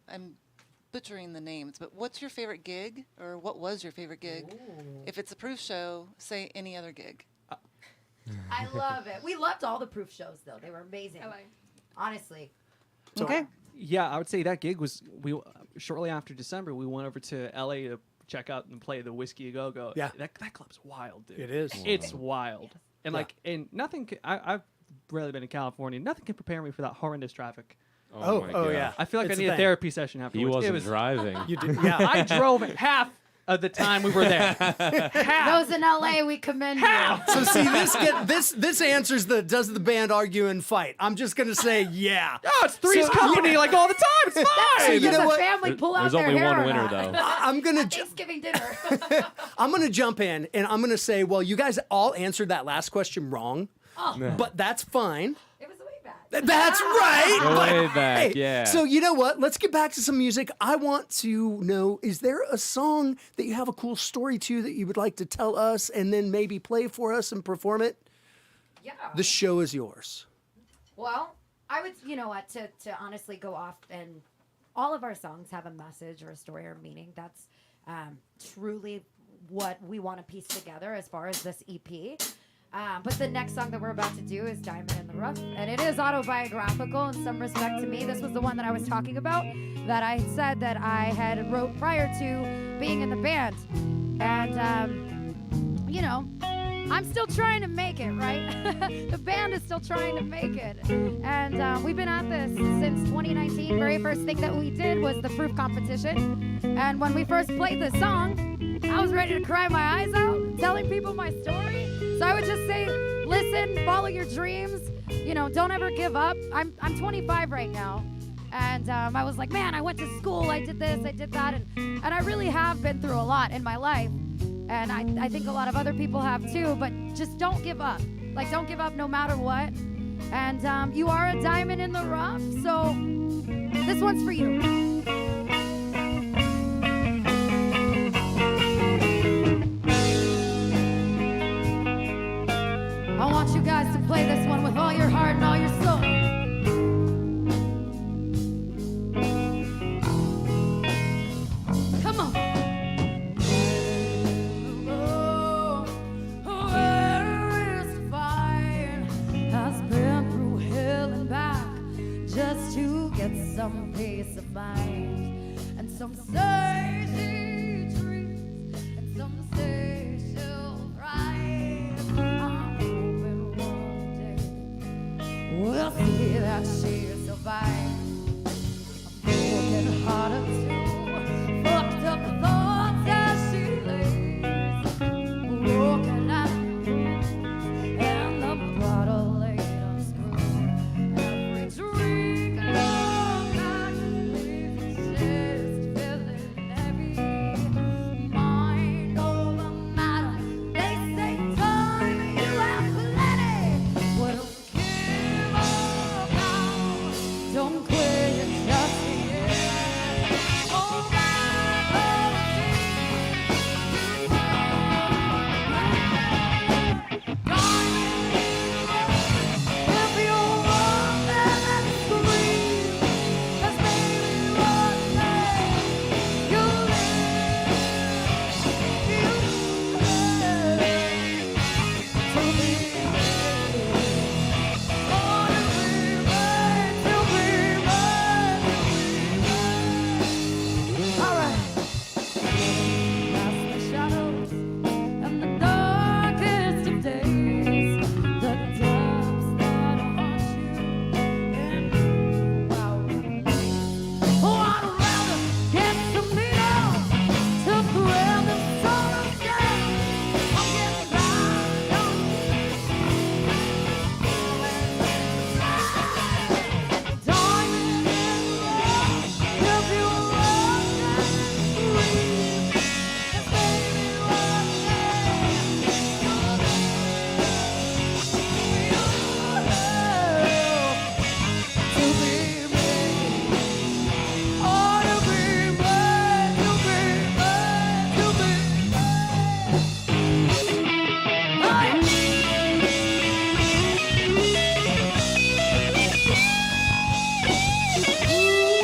I'm butchering the names, but what's your favorite gig, or what was your favorite gig? If it's a proof show, say any other gig. I love it. We loved all the proof shows, though. They were amazing. LA. Honestly. Okay. Yeah, I would say that gig was shortly after December. We went over to LA to check out and play the Whiskey A Go Go. Yeah. that club's wild, dude. It is. It's wild, and and nothing. I've rarely been in California. Nothing can prepare me for that horrendous traffic. Oh, my oh, God. yeah. I feel like It's I a need a thing. therapy session He afterwards. wasn't driving. You did, yeah. I drove half of the time we were there. Half. Those in LA, we commend you. So see, this answers the does the band argue and fight? I'm just gonna say yeah. No, it's Three's Company like all the time. It's fine. So you Does know the what? family pull out There's their only hair one or winner, not? though. I'm gonna Thanksgiving dinner. I'm gonna jump in and I'm gonna say, well, you guys all answered that last question wrong, but that's fine. It was way back. That's right. Go but, way back, hey, yeah. So you know what? Let's get back to some music. I want to know, is there a song that you have a cool story to that you would like to tell us and then maybe play for us and perform it? Yeah. The show is yours. Well, I would, you know what, to honestly go off, and all of our songs have a message or a story or meaning. That's truly what we want to piece together as far as this EP. But the next song that we're about to do is Diamond in the Rough, and it is autobiographical in some respect to me. This was the one that I was talking about, that I said that I had wrote prior to being in the band. And you know, I'm still trying to make it, right? The band is still trying to make it. And we've been at this since 2019. Very first thing that we did was the proof competition. And when we first played this song, I was ready to cry my eyes out, telling people my story. So I would just say, listen, follow your dreams. You know, don't ever give up. I'm 25 right now. And I was like, man, I went to school, I did this, I did that. And I really have been through a lot in my life. And I think a lot of other people have too, but just don't give up. Like, don't give up no matter what. And you are a diamond in the rough, so this one's for you. I want you guys to play this one with all your heart and all your soul. Come on. Just to get some peace of mind, and some say she dreams, and some say she'll cry. I'm hoping one day we'll see that she survives. A broken hearted too, fucked up thoughts as she lays, broken and the bottle laid unscrewed. Every drink of that leaves its chest feeling heavy. Mind over matter, they say time you have plenty. Well, give up now, don't quit, it's just the end. Oh, my if you want them and scream, 'cause baby one day you'll live to be mine, to be mine. All right. Past the shadows and the darkest of days, the depths that haunt you in our ways. Oh, I'd rather get some needle to thread the solar sky. I'm getting back on diamond in the rough. If you want that dream, 'cause baby one day you'll to be me. Oh, to be mine, to be mine, to be mine. Oh,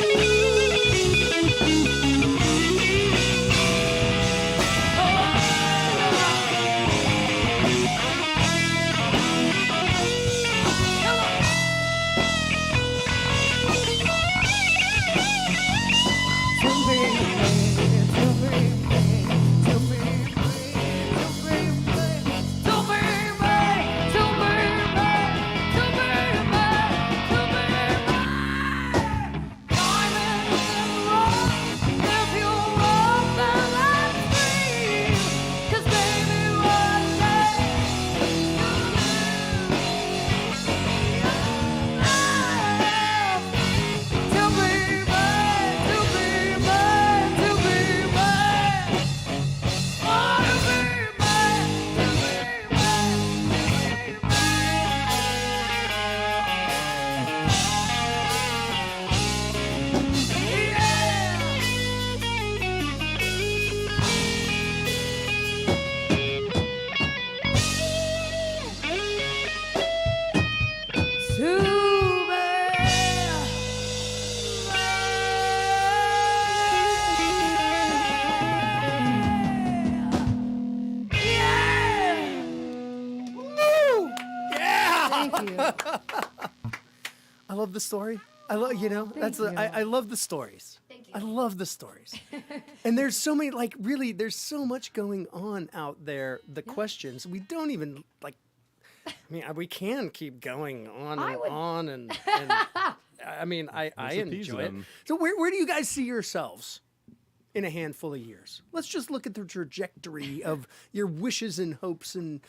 Thank you. I love the story. I love, you know, that's Thank you. I love the stories. Thank you. I love the stories. And there's so many, like, really, there's so much going on out there. The questions, we don't even, like, I mean, we can keep going on and on. And I mean, I enjoy it. So where do you guys see yourselves in a handful of years? Let's just look at the trajectory of your wishes and hopes and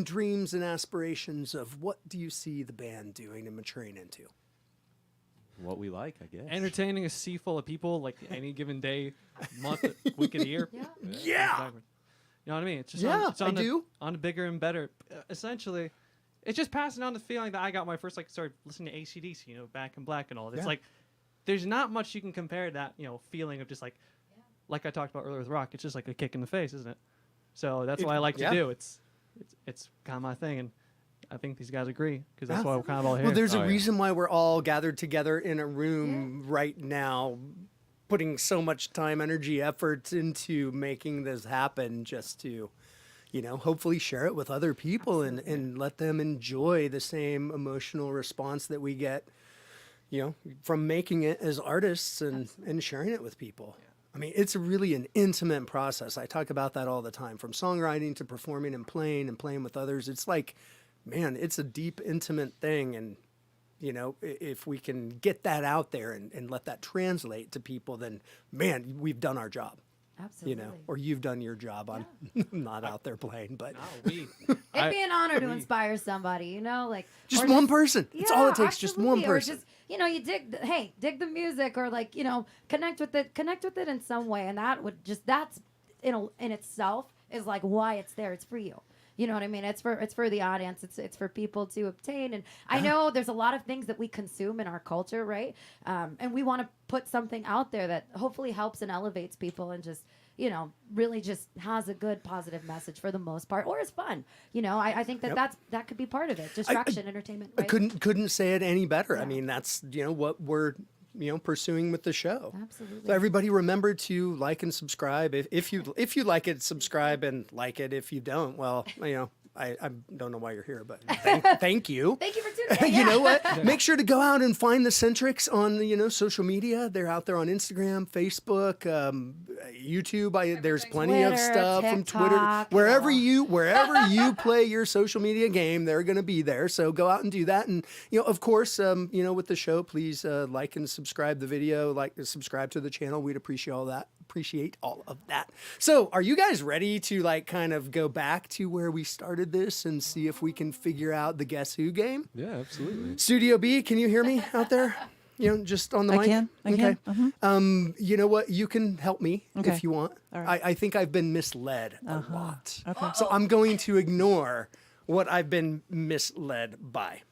dreams and aspirations of what do you see the band doing and maturing into? What we like, I guess. Entertaining a sea full of people like any given day, month, week of the year. Yeah. You know what I mean? It's just on the bigger and better. Essentially, it's just passing on the feeling that I got when I first started listening to AC/DC, Back in Black and all. It's like there's not much you can compare to that, feeling of just like I talked about earlier with rock. It's just like a kick in the face, isn't it? So that's what I like to do. It's kind of my thing, and I think these guys agree because that's why we're kind of all here. Well, there's a reason why we're all gathered together in a room right now, putting so much time, energy, effort into making this happen just to, hopefully share it with other people and let them enjoy the same emotional response that we get, from making it as artists and sharing it with people. Yeah. I mean, it's really an intimate process. I talk about that all the time, from songwriting to performing and playing with others. It's like, man, it's a deep, intimate thing. And, if we can get that out there and let that translate to people, then, man, we've done our job. Absolutely. Or you've done your job. I'm not out there playing, but it'd be an honor to inspire somebody, just one person. It's all it takes, just one person. Or just, you dig the music, or connect with it in some way, and that's in itself is like why it's there. It's for you. You know what I mean? It's for the audience. It's for people to obtain. And I know there's a lot of things that we consume in our culture, right? And we want to put something out there that hopefully helps and elevates people and just, really just has a good positive message for the most part, or is fun. I think that could be part of it. Distraction, entertainment. Right? I couldn't say it any better. Yeah. I mean, that's what we're pursuing with the show. Absolutely. So everybody remember to like and subscribe. If you like it, subscribe and like it. If you don't, well, I don't know why you're here, but thank you. Thank you for tuning in. You know what? Make sure to go out and find the Sintrics on social media. They're out there on Instagram, Facebook, YouTube. There's plenty Twitter, of stuff from Twitter. TikTok, Wherever you play your social media game, they're going to be there. So go out and do that. And of course, with the show, please like and subscribe the video, subscribe to the channel. We'd appreciate all that. So are you guys ready to kind of go back to where we started this and see if we can figure out the Guess Who game? Yeah, absolutely. Studio B, can you hear me out there? Just on the mic? I can. Okay. You know what? You can help me if you want. All right. I think I've been misled a lot. Okay. So I'm going to ignore what I've been misled by.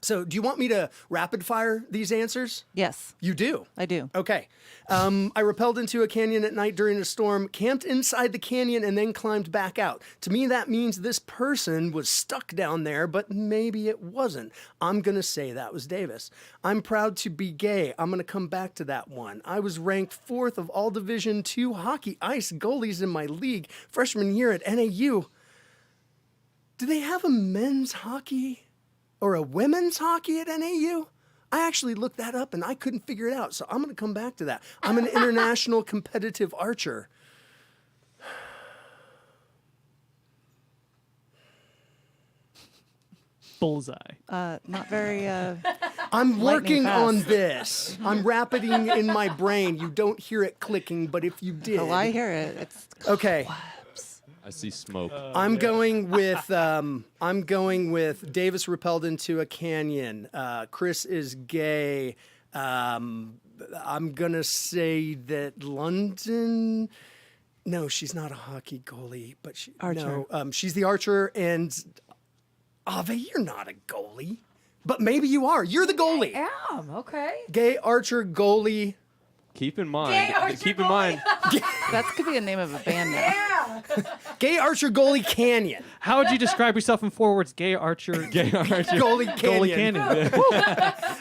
So do you want me to rapid fire these answers? Yes. You do? I do. Okay. I rappelled into a canyon at night during a storm, camped inside the canyon, and then climbed back out. To me, that means this person was stuck down there, but maybe it wasn't. I'm going to say that was Davis. I'm proud to be gay. I'm going to come back to that one. I was ranked 4th of all Division II hockey ice goalies in my league freshman year at NAU. Do they have a men's hockey or a women's hockey at NAU? I actually looked that up and I couldn't figure it out. So I'm going to come back to that. I'm an international competitive archer. Bullseye. Not very. I'm working fast. on this. I'm rapiding in my brain. You don't hear it clicking, but if you did. Oh, I hear it. It's okay. I see smoke. I'm going with Davis repelled into a canyon. Chris is gay. I'm gonna say that London. No, she's not a hockey goalie, but Archer. No, she's the archer. And Ave, you're not a goalie, but maybe you are. You're the goalie. I am. Okay. Gay archer goalie. Keep in mind. that could be a name of a band now. Yeah. Gay archer goalie canyon. How would you describe yourself in 4 words? Gay archer. Gay archer. Goalie Goalie canyon. cannon.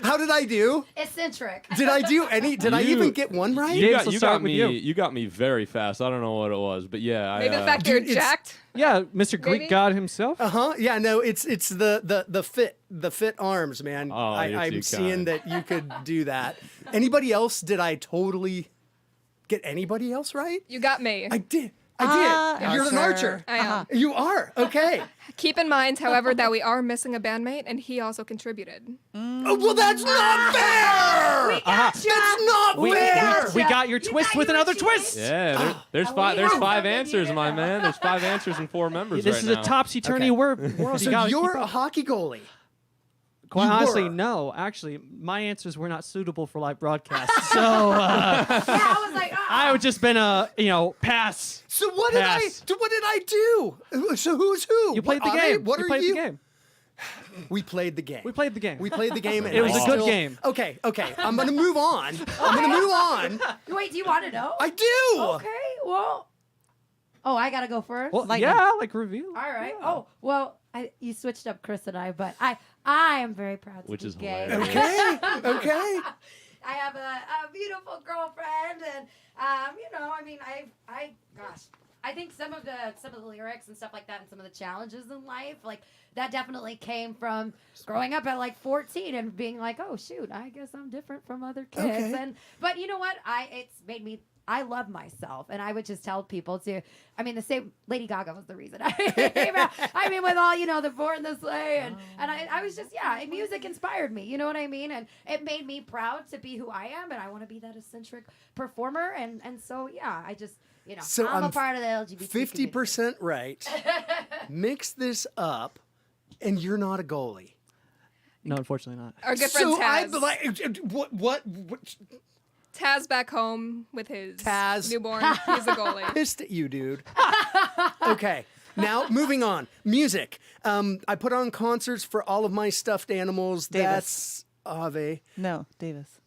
How did I do? Eccentric. Did I do any? Did I even get one right? You Let's start with you. You got me very fast. I don't know what it was, but yeah. Maybe the fact you're Dude, it's- jacked. Yeah, Mr. Greek Maybe? God himself. Yeah, no, it's the fit arms, man. Oh, you're I'm too seeing kind. that you could do that. Anybody else? Did I totally get anybody else right? You got me. I did. I did. You're an archer. I am. You are. Okay. Keep in mind, however, that we are missing a bandmate, and he also contributed. Oh, well, that's not fair. We got you. That's not fair. We got your twist with another twist. Yeah, there's five. There's 5 answers, my man. There's 5 answers and 4 members. This right is now. a topsy-turvy world. So gotta you're keep a up. hockey goalie. Quite You honestly, were. no. Actually, my answers were not suitable for live broadcast. So Yeah, I was like, oh. I would just been a pass. So what did Pass. What did I do? So who's who? You played the What, game. Ave, what you are played you? the game. We played the game. We played the game. We played the game. And It was I a good still- game. Okay. I'm gonna move on. I'm gonna move on. Wait, do you want to know? I do. Okay, well. Oh, I gotta go first. Well, Lightning. yeah, like reveal. All right. Oh, well, you switched up Chris and I, but I am very proud to Which be is gay. hilarious. Okay. I have a beautiful girlfriend, and I think some of the lyrics and stuff like that, and some of the challenges in life, like that, definitely came from growing up at like 14 and being like, oh shoot, I guess I'm different from other kids. Okay. But you know what? It's made me. I love myself, and I would just tell people to. I mean, the same Lady Gaga was the reason I came out. I mean, with all the Born This Way, and I was just music inspired me. You know what I mean? And it made me proud to be who I am, and I want to be that eccentric performer. And so I just So I'm a I'm part of the LGBT. 50% right. Mix this up, and you're not a goalie. No, unfortunately not. Our good friend So I Taz. like what Taz back home with his Taz. newborn. He's a goalie. pissed at you, dude. Okay. Now, moving on. Music. I put on concerts for all of my stuffed animals. Davis. That's Ave. No, Davis.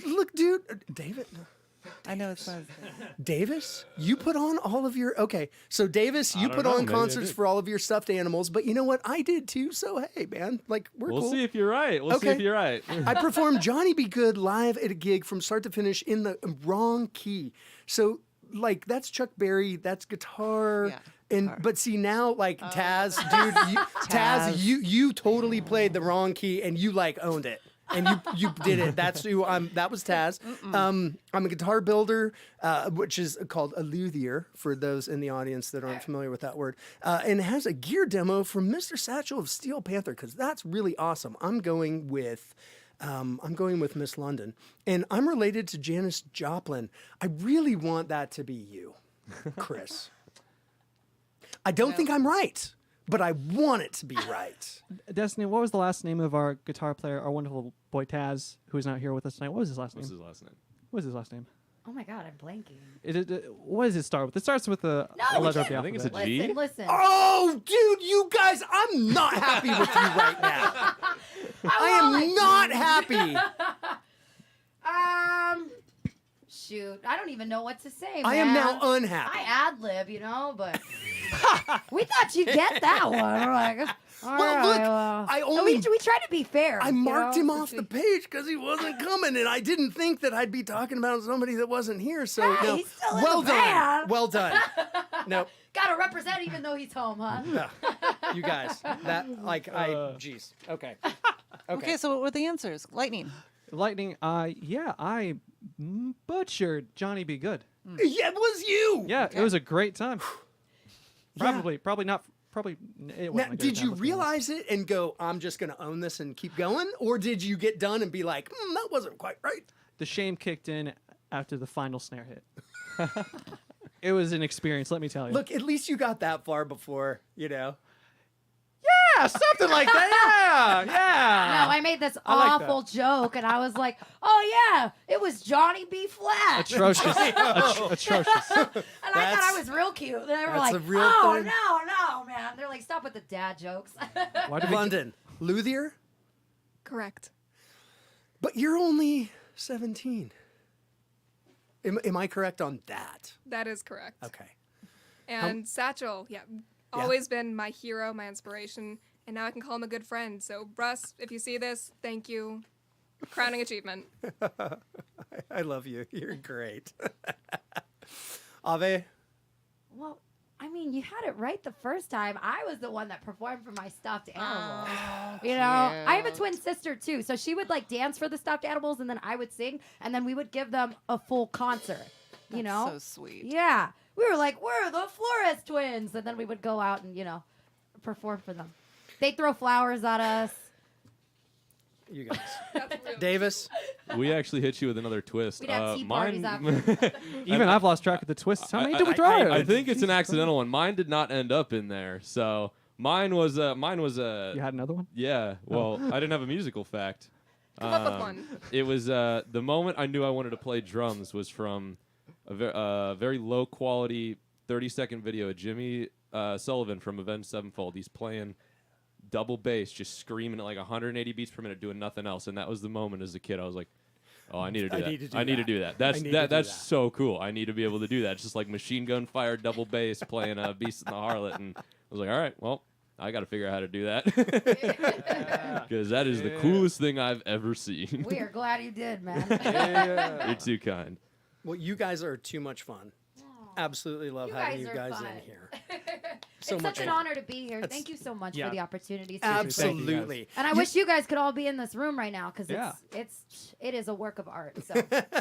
Look, dude. David. I know it's not. Davis, you put on all of your. Okay. So, Davis, you don't put know, on maybe I concerts did. for all of your stuffed animals. But you know what? I did too. So, hey, man. Like, we're We'll cool. see if you're right. We'll see Okay. if you're right. I performed Johnny Be Good live at a gig from start to finish in the wrong key. So, like, that's Chuck Berry, that's guitar. Yeah, And guitar. but see now, like Taz, dude, Taz, Taz. you totally played the wrong key and you like owned it. And you did it. That's who I'm. That was Taz. I'm a guitar builder, which is called a luthier for those in the audience that aren't familiar with that word. And it has a gear demo from Mr. Satchel of Steel Panther because that's really awesome. I'm going with Miss London, and I'm related to Janis Joplin. I really want that to be you, Chris. I don't think I'm right, but I want it to be right. Destiny, what was the last name of our guitar player, our wonderful boy Taz, who is not here with us tonight? What was his last name? What's his last name? What was his last name? Oh my God, I'm blanking. What does it start with? It starts with a letter of the I think it's alphabet. a G. Listen. Oh, dude, you guys, I'm not happy with you right now. I am not happy. Shoot, I don't even know what to say. I am man. now unhappy. I ad lib, but we thought you'd get that one. We're like, all Well, right, look, well. I And only- we try to be fair. I you marked know? him off the page because he wasn't coming, and I didn't think that I'd be talking about somebody that wasn't here. So, Hey, no. he's still in Well the done. band. Well done. No, Gotta represent even though he's home, huh? you guys, jeez. Okay. Okay, so what were the answers? Lightning. Lightning, I butchered Johnny Be Good. Yeah, it was you. Yeah, it was a great time. Probably not. It Now, wasn't my did favorite you time, let's be honest. realize it and go, I'm just going to own this and keep going? Or did you get done and be like, that wasn't quite right? The shame kicked in after the final snare hit. It was an experience, let me tell you. Look, at least you got that far before, yeah, something like that. Yeah. No, I made this I like awful joke, and I was like, "Oh yeah, it was Johnny B. Flat," Atrocious. Atrocious. and I thought That's- I was real cute. And they were that's like, a real "Oh thing. no, man!" They're like, "Stop with the dad jokes." Why did we London, luthier, Correct. but you're only 17. Am I correct on that? That is correct. Okay. And Satchel, always been my hero, my inspiration, and now I can call him a good friend. So, Russ, if you see this, thank you. Crowning achievement. I love you. You're great. Ave, Well, I mean, you had it right the first time. I was the one that performed for my stuffed animals. I have a twin sister too, so she would like dance for the stuffed animals, and then I would sing, and then we would give them a full concert. you That's know? so sweet. Yeah. We were like, we're the Flores twins. And then we would go out and, perform for them. They'd throw flowers at us. You guys. That's real. Davis? We actually hit you with another twist. We'd have tea parties mine, after. Even I've lost track of the twists. How many did we try? I think it's an accidental one. Mine did not end up in there. So mine was You had another one? yeah. Well, I didn't have a musical fact. Come up with one. It was the moment I knew I wanted to play drums was from a very low quality 30-second video of Jimmy Sullivan from Avenged Sevenfold. He's playing double bass, just screaming at like 180 beats per minute, doing nothing else. And that was the moment as a kid I was like, oh, I need to do that. I need to do that. That's so cool. I need to be able to do that. It's just like machine gun fire double bass playing Beast in the Harlot. And I was like, all right, well, I got to figure out how to do that. Because that is the coolest thing I've ever seen. We are glad you did, man. You're too kind. Well, you guys are too much fun. Absolutely love You having guys you are guys fun. in here. So It's much such an fun. honor to be here. Thank you so much yeah. for the opportunity. Absolutely. And I wish you guys could all be in this room right now because Yeah. it is a work of art. So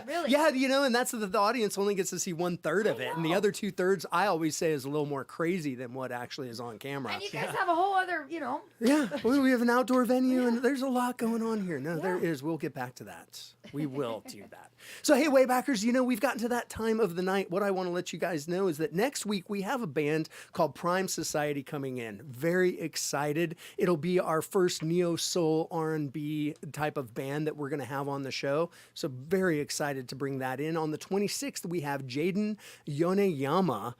really, Yeah, and that's the audience only gets to see 1/3 of it, and the other 2/3 I always say is a little more crazy than what actually is on camera. And you guys have a whole other, Yeah, we have an outdoor venue, and there's a lot going on here. No, there is. We'll get back to that. We will do that. So, hey, Waybackers, we've gotten to that time of the night. What I want to let you guys know is that next week we have a band called Prime Society coming in. Very excited. It'll be our first neo-soul R&B type of band that we're going to have on the show. So, very excited to bring that in. On the 26th, we have Jaden Yoneyama.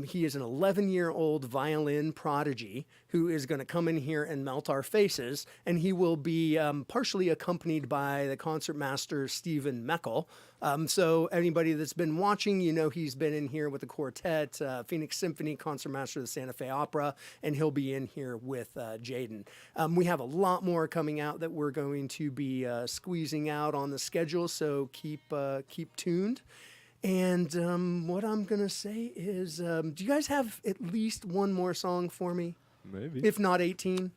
He is an 11-year-old violin prodigy who is going to come in here and melt our faces, and he will be partially accompanied by the concertmaster Stephen Meckel. So anybody that's been watching, he's been in here with the quartet, Phoenix Symphony, concertmaster of the Santa Fe Opera, and he'll be in here with Jaden. We have a lot more coming out that we're going to be squeezing out on the schedule, so keep tuned. And what I'm going to say is, do you guys have at least one more song for me? Maybe. If not 18?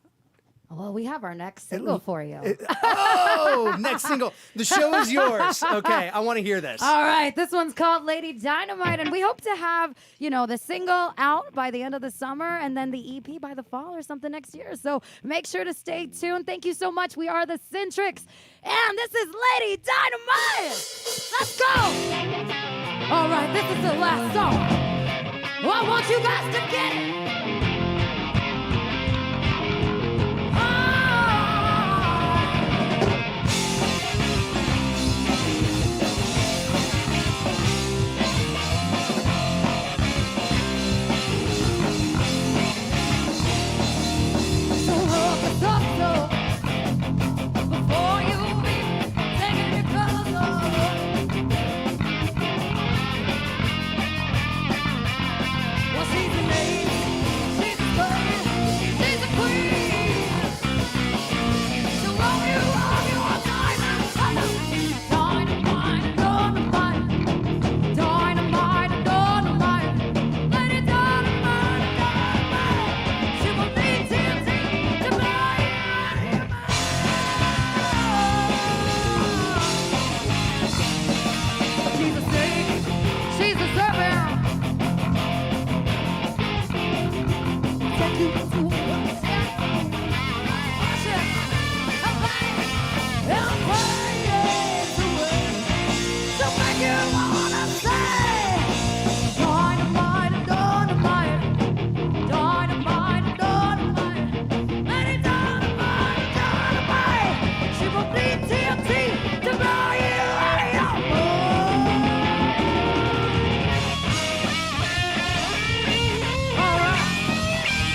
well, we have our next single for you. Oh, next single. The show is yours. Okay, I want to hear this. All right, this one's called Lady Dynamite, and we hope to have, the single out by the end of the summer and then the EP by the fall or something next year. So make sure to stay tuned. Thank you so much. We are the Sintrics, and this is Lady Dynamite. Let's go. All right, this is the last song. Well, I want you guys to get it.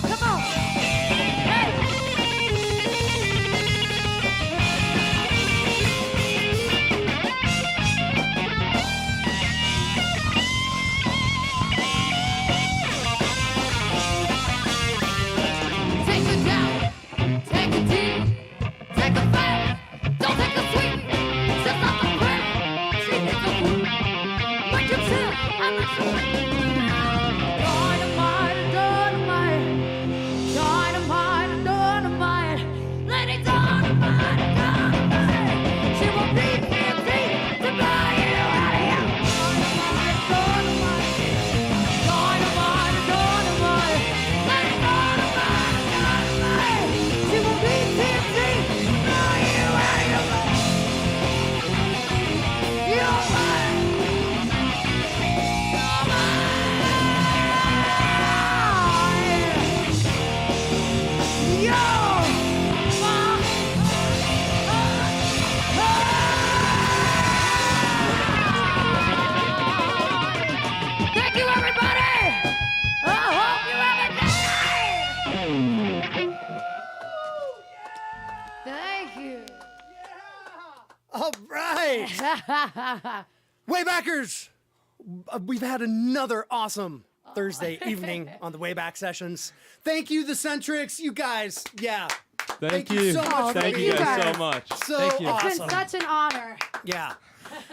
Come on. Waybackers, we've had another awesome Thursday evening on the Wayback Sessions. Thank you, the Sintrics. You guys, yeah. Thank you you. so much for Thank being you guys here. so much. So Thank you. It's awesome. been such an honor. Yeah.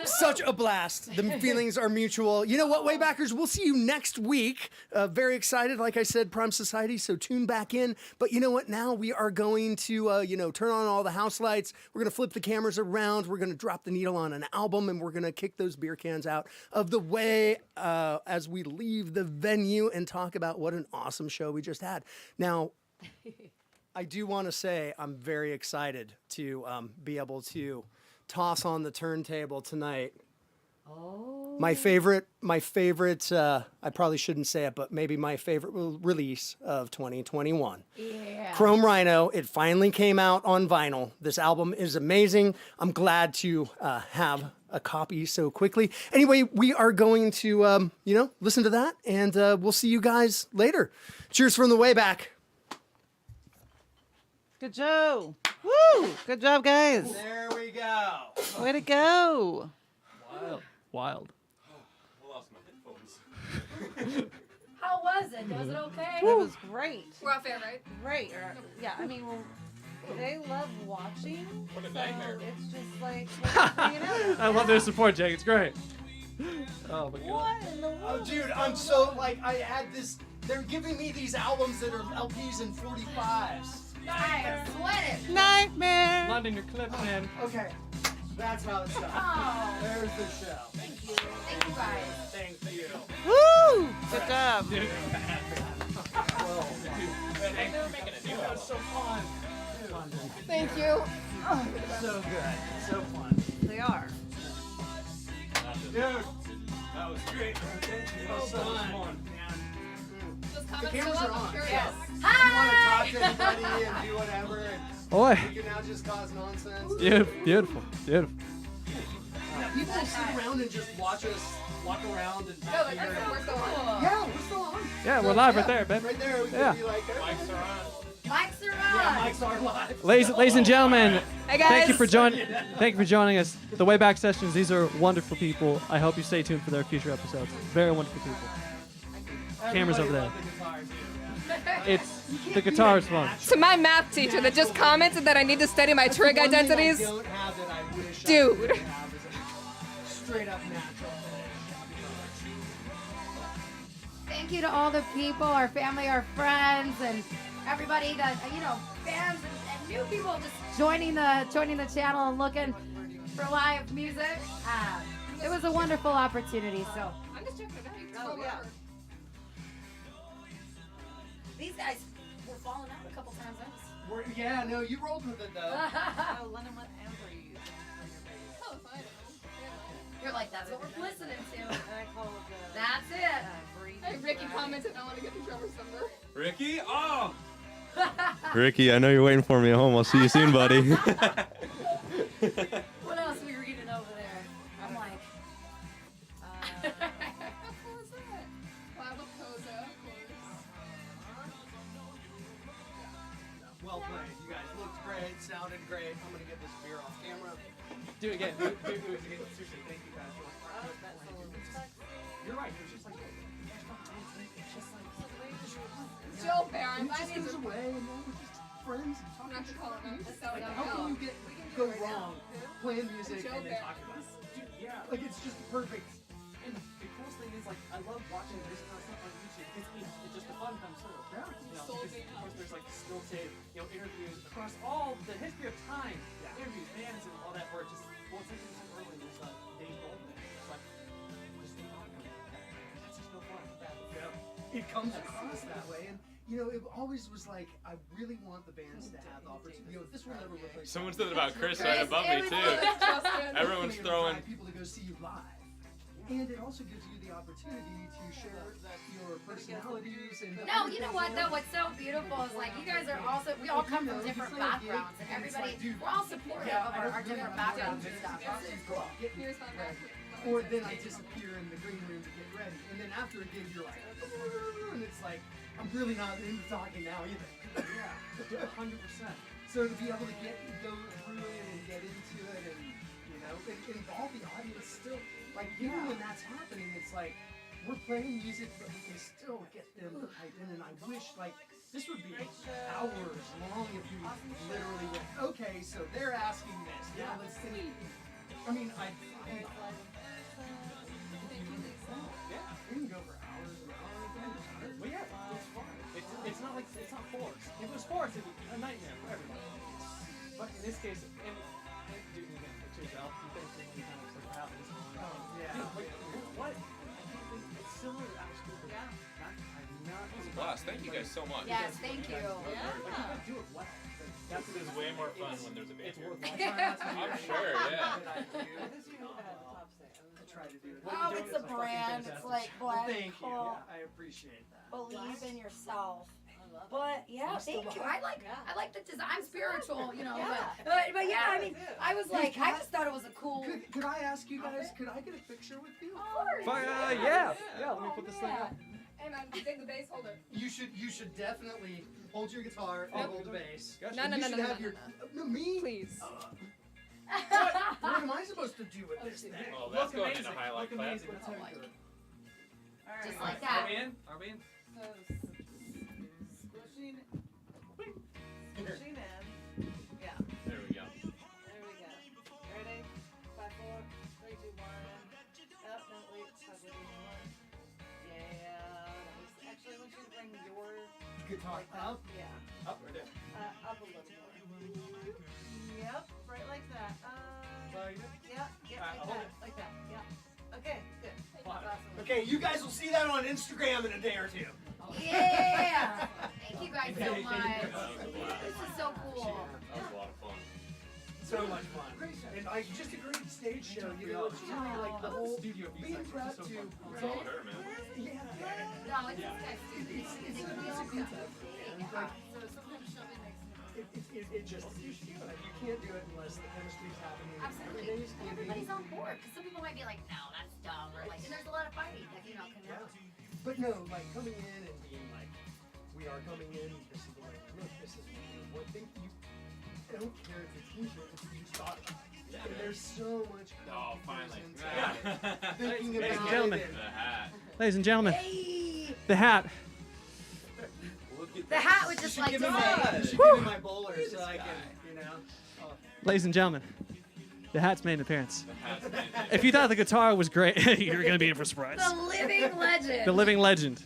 Such a blast. The feelings are mutual. You know what, Waybackers? We'll see you next week. Very excited, like I said, Prime Society, so tune back in. But you know what? Now we are going to, turn on all the house lights. We're going to flip the cameras around. We're going to drop the needle on an album, and we're going to kick those beer cans out of the way as we leave the venue and talk about what an awesome show we just had. Now, I do want to say I'm very excited to be able to toss on the turntable tonight. Oh. My favorite, I probably shouldn't say it, but maybe my favorite release of 2021. Yeah. Chrome Rhino, it finally came out on vinyl. This album is amazing. I'm glad to have a copy so quickly. Anyway, we are going to, listen to that, and we'll see you guys later. Cheers from the way back. Good job. Woo! Good job, guys. There we go. Way to go. Wild. How was it? Was it okay? That was great. We're off air, right? Great. Yeah, I mean, well, they love watching. What a nightmare. It's just like, hanging out. I love their support, Jake. It's great. Oh my god. What in the world? Oh, dude, I'm so, I had this, they're giving me these albums that are LPs and 45s. I sweat it. Nightmare. London, your clip, man. Okay, that's how it's done. Oh. There's the show. Thank you. Thank you guys. Thank you. Woo! Good job. Dude. That was so fun. Thank you. So good. So fun. They are. Dude, that was great. Well done. Those The comments cameras still are up? I'm on. curious. Yes. You want to talk to anybody and do whatever, and Boy. you can now just cause nonsense. Beautiful. Beautiful. People sit around and just watch us walk around and No, but that's we're still on. yeah, we're still on. Yeah, we're So, live right there, babe. Right there, we Yeah. can be like, mics are on. Mics are Yeah, on. mics are live. Ladies and gentlemen, Hey guys. thank you for joining us. The Wayback Sessions, these are wonderful people. I hope you stay tuned for their future episodes. Very wonderful people. Cameras over there. It's the guitar's fun. To my math teacher that just commented that I need to study my trig identities. Dude. Straight up natural. Thank you to all the people, our family, our friends, and everybody that fans and new people just joining the channel and looking for live music. It was a wonderful opportunity. So I'm just checking it out. Oh, yeah. these guys were falling out a couple times. Yeah, no, you rolled with it though. Oh, Lennon, what amp are you using on your bass? Oh, fine. You're like, that's what we're listening to. And I call it That's it. Hey, Ricky commented I want to get the drummer's number. Ricky? Oh! Ricky, I know you're waiting for me at home. I'll see you soon, buddy. What else are we reading over there? I'm like, How cool is that? Lava Posa, of course. Well played. You guys looked great, sounded great. I'm gonna get this beer off camera. Do it again. Do it again. Seriously, thank you guys. You're right. It's just like Jill Barron, I need Goes to. away, and then we're just friends. I'm not to call him. Like, how can you go wrong playing music and then talking about it? Dude, yeah, like it's just perfect. And the coolest thing is, like, I love watching this kind of stuff on YouTube. It's just the fun comes through. Yeah. Because, of course, there's like still tape, interviews across all the history of time. Interviews, bands, and all that. Where it's just, well, it's like you said earlier, there's Dave Goldman. It's like, just the that's just no fun. It comes across that way, and it always was like I really want the bands to have the opportunity. This will never replace. Someone said about Chris right above me, too. Everyone's throwing. People to go see you live, and it also gives you the opportunity to share your personalities and. no, you know what though? What's so beautiful is like you guys are also we all come from different backgrounds and everybody we're all supportive of our different backgrounds and stuff. Here's my back. Or then I disappear in the green room to get ready, and then after a gig you're like, and it's like I'm really not into talking now either. Yeah, 100%. So to be able to go through it and get into it, and know, and involve the audience still. Like, even when that's happening, it's like, we're playing music, but we can still get them piped in, and I wish, like, this would be hours long if we literally went, okay, so they're asking this, now let's see. I mean, we can go for hours and hours. Well, yeah, it's fun. It's not like it's not forced. If it was forced, it'd be a nightmare for everybody. But in this case, and dude, again, it's yourself. You think so many times like how this. Yeah. What? It's similar to Alex Cooper. Yeah. It was a blast. Thank you guys so much. Yes, thank you. Like, you gotta do it well. That's This is way more fun when there's a band It's here. worth I'm sure, yeah. I try to do it. Oh, it's a brand. It's like black. Thank you. coal. I appreciate that. Believe in yourself. But yeah, thank you. I like the design. I'm spiritual, you know. But yeah, I mean, I was like, I just thought it was a cool. Could I ask you guys? Could I get a picture with you? Yeah. Yeah. Let me put this thing up. And I'm dig the bass holder. You should definitely hold your guitar and hold the bass. No, You should have your me. Please. What am I supposed to do with this thing? Well, that's Look going amazing. in a highlight Look class. amazing. That's how you do it. Just like Are that. we in? Are we in? Squishing in. Yeah. There we go. There we go. Ready? 5, 4, 3, 2, 1. Oh, no, wait. 5, 4, 3, 2, 1. Yeah. Nice. Actually, I want you to bring your Guitar up. Yeah. Up or down? Up a little more. Yep. Right like that. Yeah. Yeah. Alright, I'll Like hold that. Like that. Yeah. Okay. Good. Fine. Awesome. Okay, you guys will see that on Instagram in a day or two. Yeah. Thank you guys so Thank you. much. That was a blast. This is so cool. That was a lot of fun. So much fun. And like just a great stage show, you know, it's really like the whole Studio being B-sides. prepped So to fun. It's all her, man. yeah. No, it's just guys do this. It's They a feel good stuff. stuff. Yeah. So sometimes Shelby makes It just you can't do it unless the chemistry's happening. Absolutely. And everybody's on board. Because some people might be like, no, that's dumb. Or like, and there's a lot of fighting that, you know, can happen. But no, like coming in and being like, we are coming in. This is the way we look. This is what think you. I don't care if it's t-shirt. It's you thought about it. And there's so much. Oh, finally. Thinking Ladies and about gentlemen. it. The hat. Ladies and gentlemen, Hey! the hat. Look at The hat would just like Give to me my, say. you should give me my bowler so I can, you know. Ladies and gentlemen, the hat's made an appearance. The hat's amazing. If you thought the guitar was great, you're gonna be in for a surprise. The living legend. The living legend.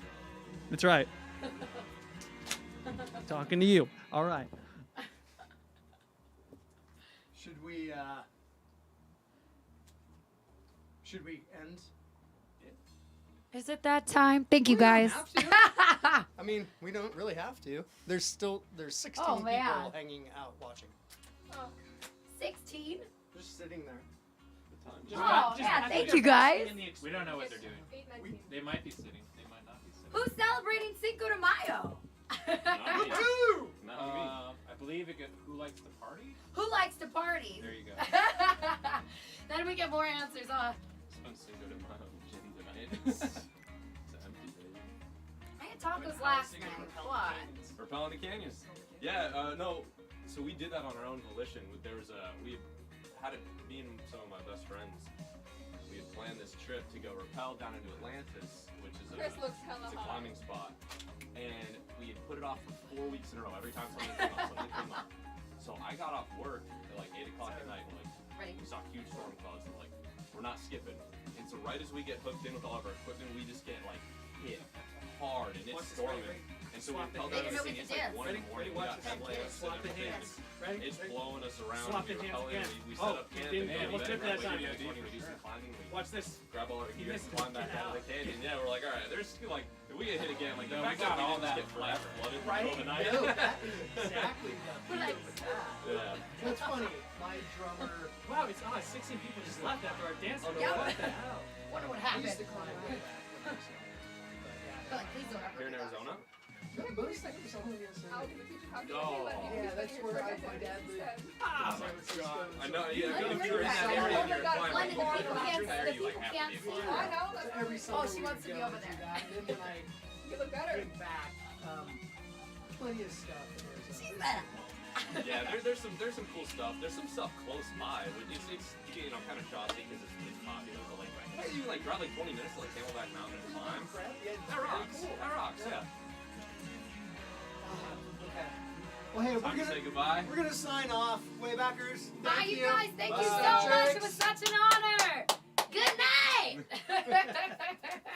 That's right. Talking to you. All right. Should we end? Is it that time? Thank you guys. We don't have to. I mean, we don't really have to. There's 16 Oh, man. people hanging out watching. 16? Just sitting there. Oh, yeah, thank you guys. We don't know what they're doing. 8:19. They might be sitting. They might not be sitting. Who's celebrating Cinco de Mayo? Not me. Woo! Not me. I believe it. Who likes to party? Who likes to party? There you go. Then we get more answers. Spend Cinco de Mayo shitty tonight. It's an empty day. I had tacos last night. What? Repelling the canyons. Yeah, no. So we did that on our own volition. There was we had it. Me and some of my best friends. We had planned this trip to go rappel down into Atlantis, which is Chris looks hella it's a hot. climbing spot, and we had put it off for 4 weeks in a row. Every time something came up. So I got off work at like 8 o'clock at night, and Ready? we saw huge storm clouds, and we're not skipping. And so right as we get hooked in with all of our equipment, we just get hit hard, and it's storming. And so we rappelled They down didn't know everything. we It's could like 1 in the morning. We got headlamps and Swap the everything. hands. Ready? It's blowing us around. Swap we the hands rappel in, again. we Oh, set up camp. didn't- and we'll flip that time. We do some climbing. We Watch this. grab all our You gear and missed climb it. back Get out of the canyon. Yeah, we're like, all right, there's if we get hit again, No, the we fact got that all we that didn't just get flash flooded in the Right? middle of the night. No, that is exactly We're like, Yeah. That's funny. My drummer. Wow, it's odd. 16 people just left after our dance. Oh, no, Yep. what the hell? wonder what I happened. used to climb way back. But like, please don't ever Here in do that. Arizona? No, most of the summer in How Yosemite. did the teacher talk to you? Oh. Let me Yeah, that's where I my dad lived. Oh San Francisco. I know, yeah, Let if me you're in that know. area Oh and my you're God, climbing, London, the people can't- there, the you people have can't to be see. able to. I know. So That's every summer she we wants to would be go over and there. do that. And then when I You look better. came back, plenty of stuff in Arizona. She's better. Yeah, there's some cool stuff. There's some stuff close by. It's you know kind of shocking because it's popular. But like, I even like drive like 20 minutes to like Camelback Mountain and climb. That rocks. That rocks. Yeah. Okay. Well, hey, Time to say goodbye. we're gonna sign off. Waybackers. Bye, you guys. Thank you so Bye. much. It was such an honor. Good night.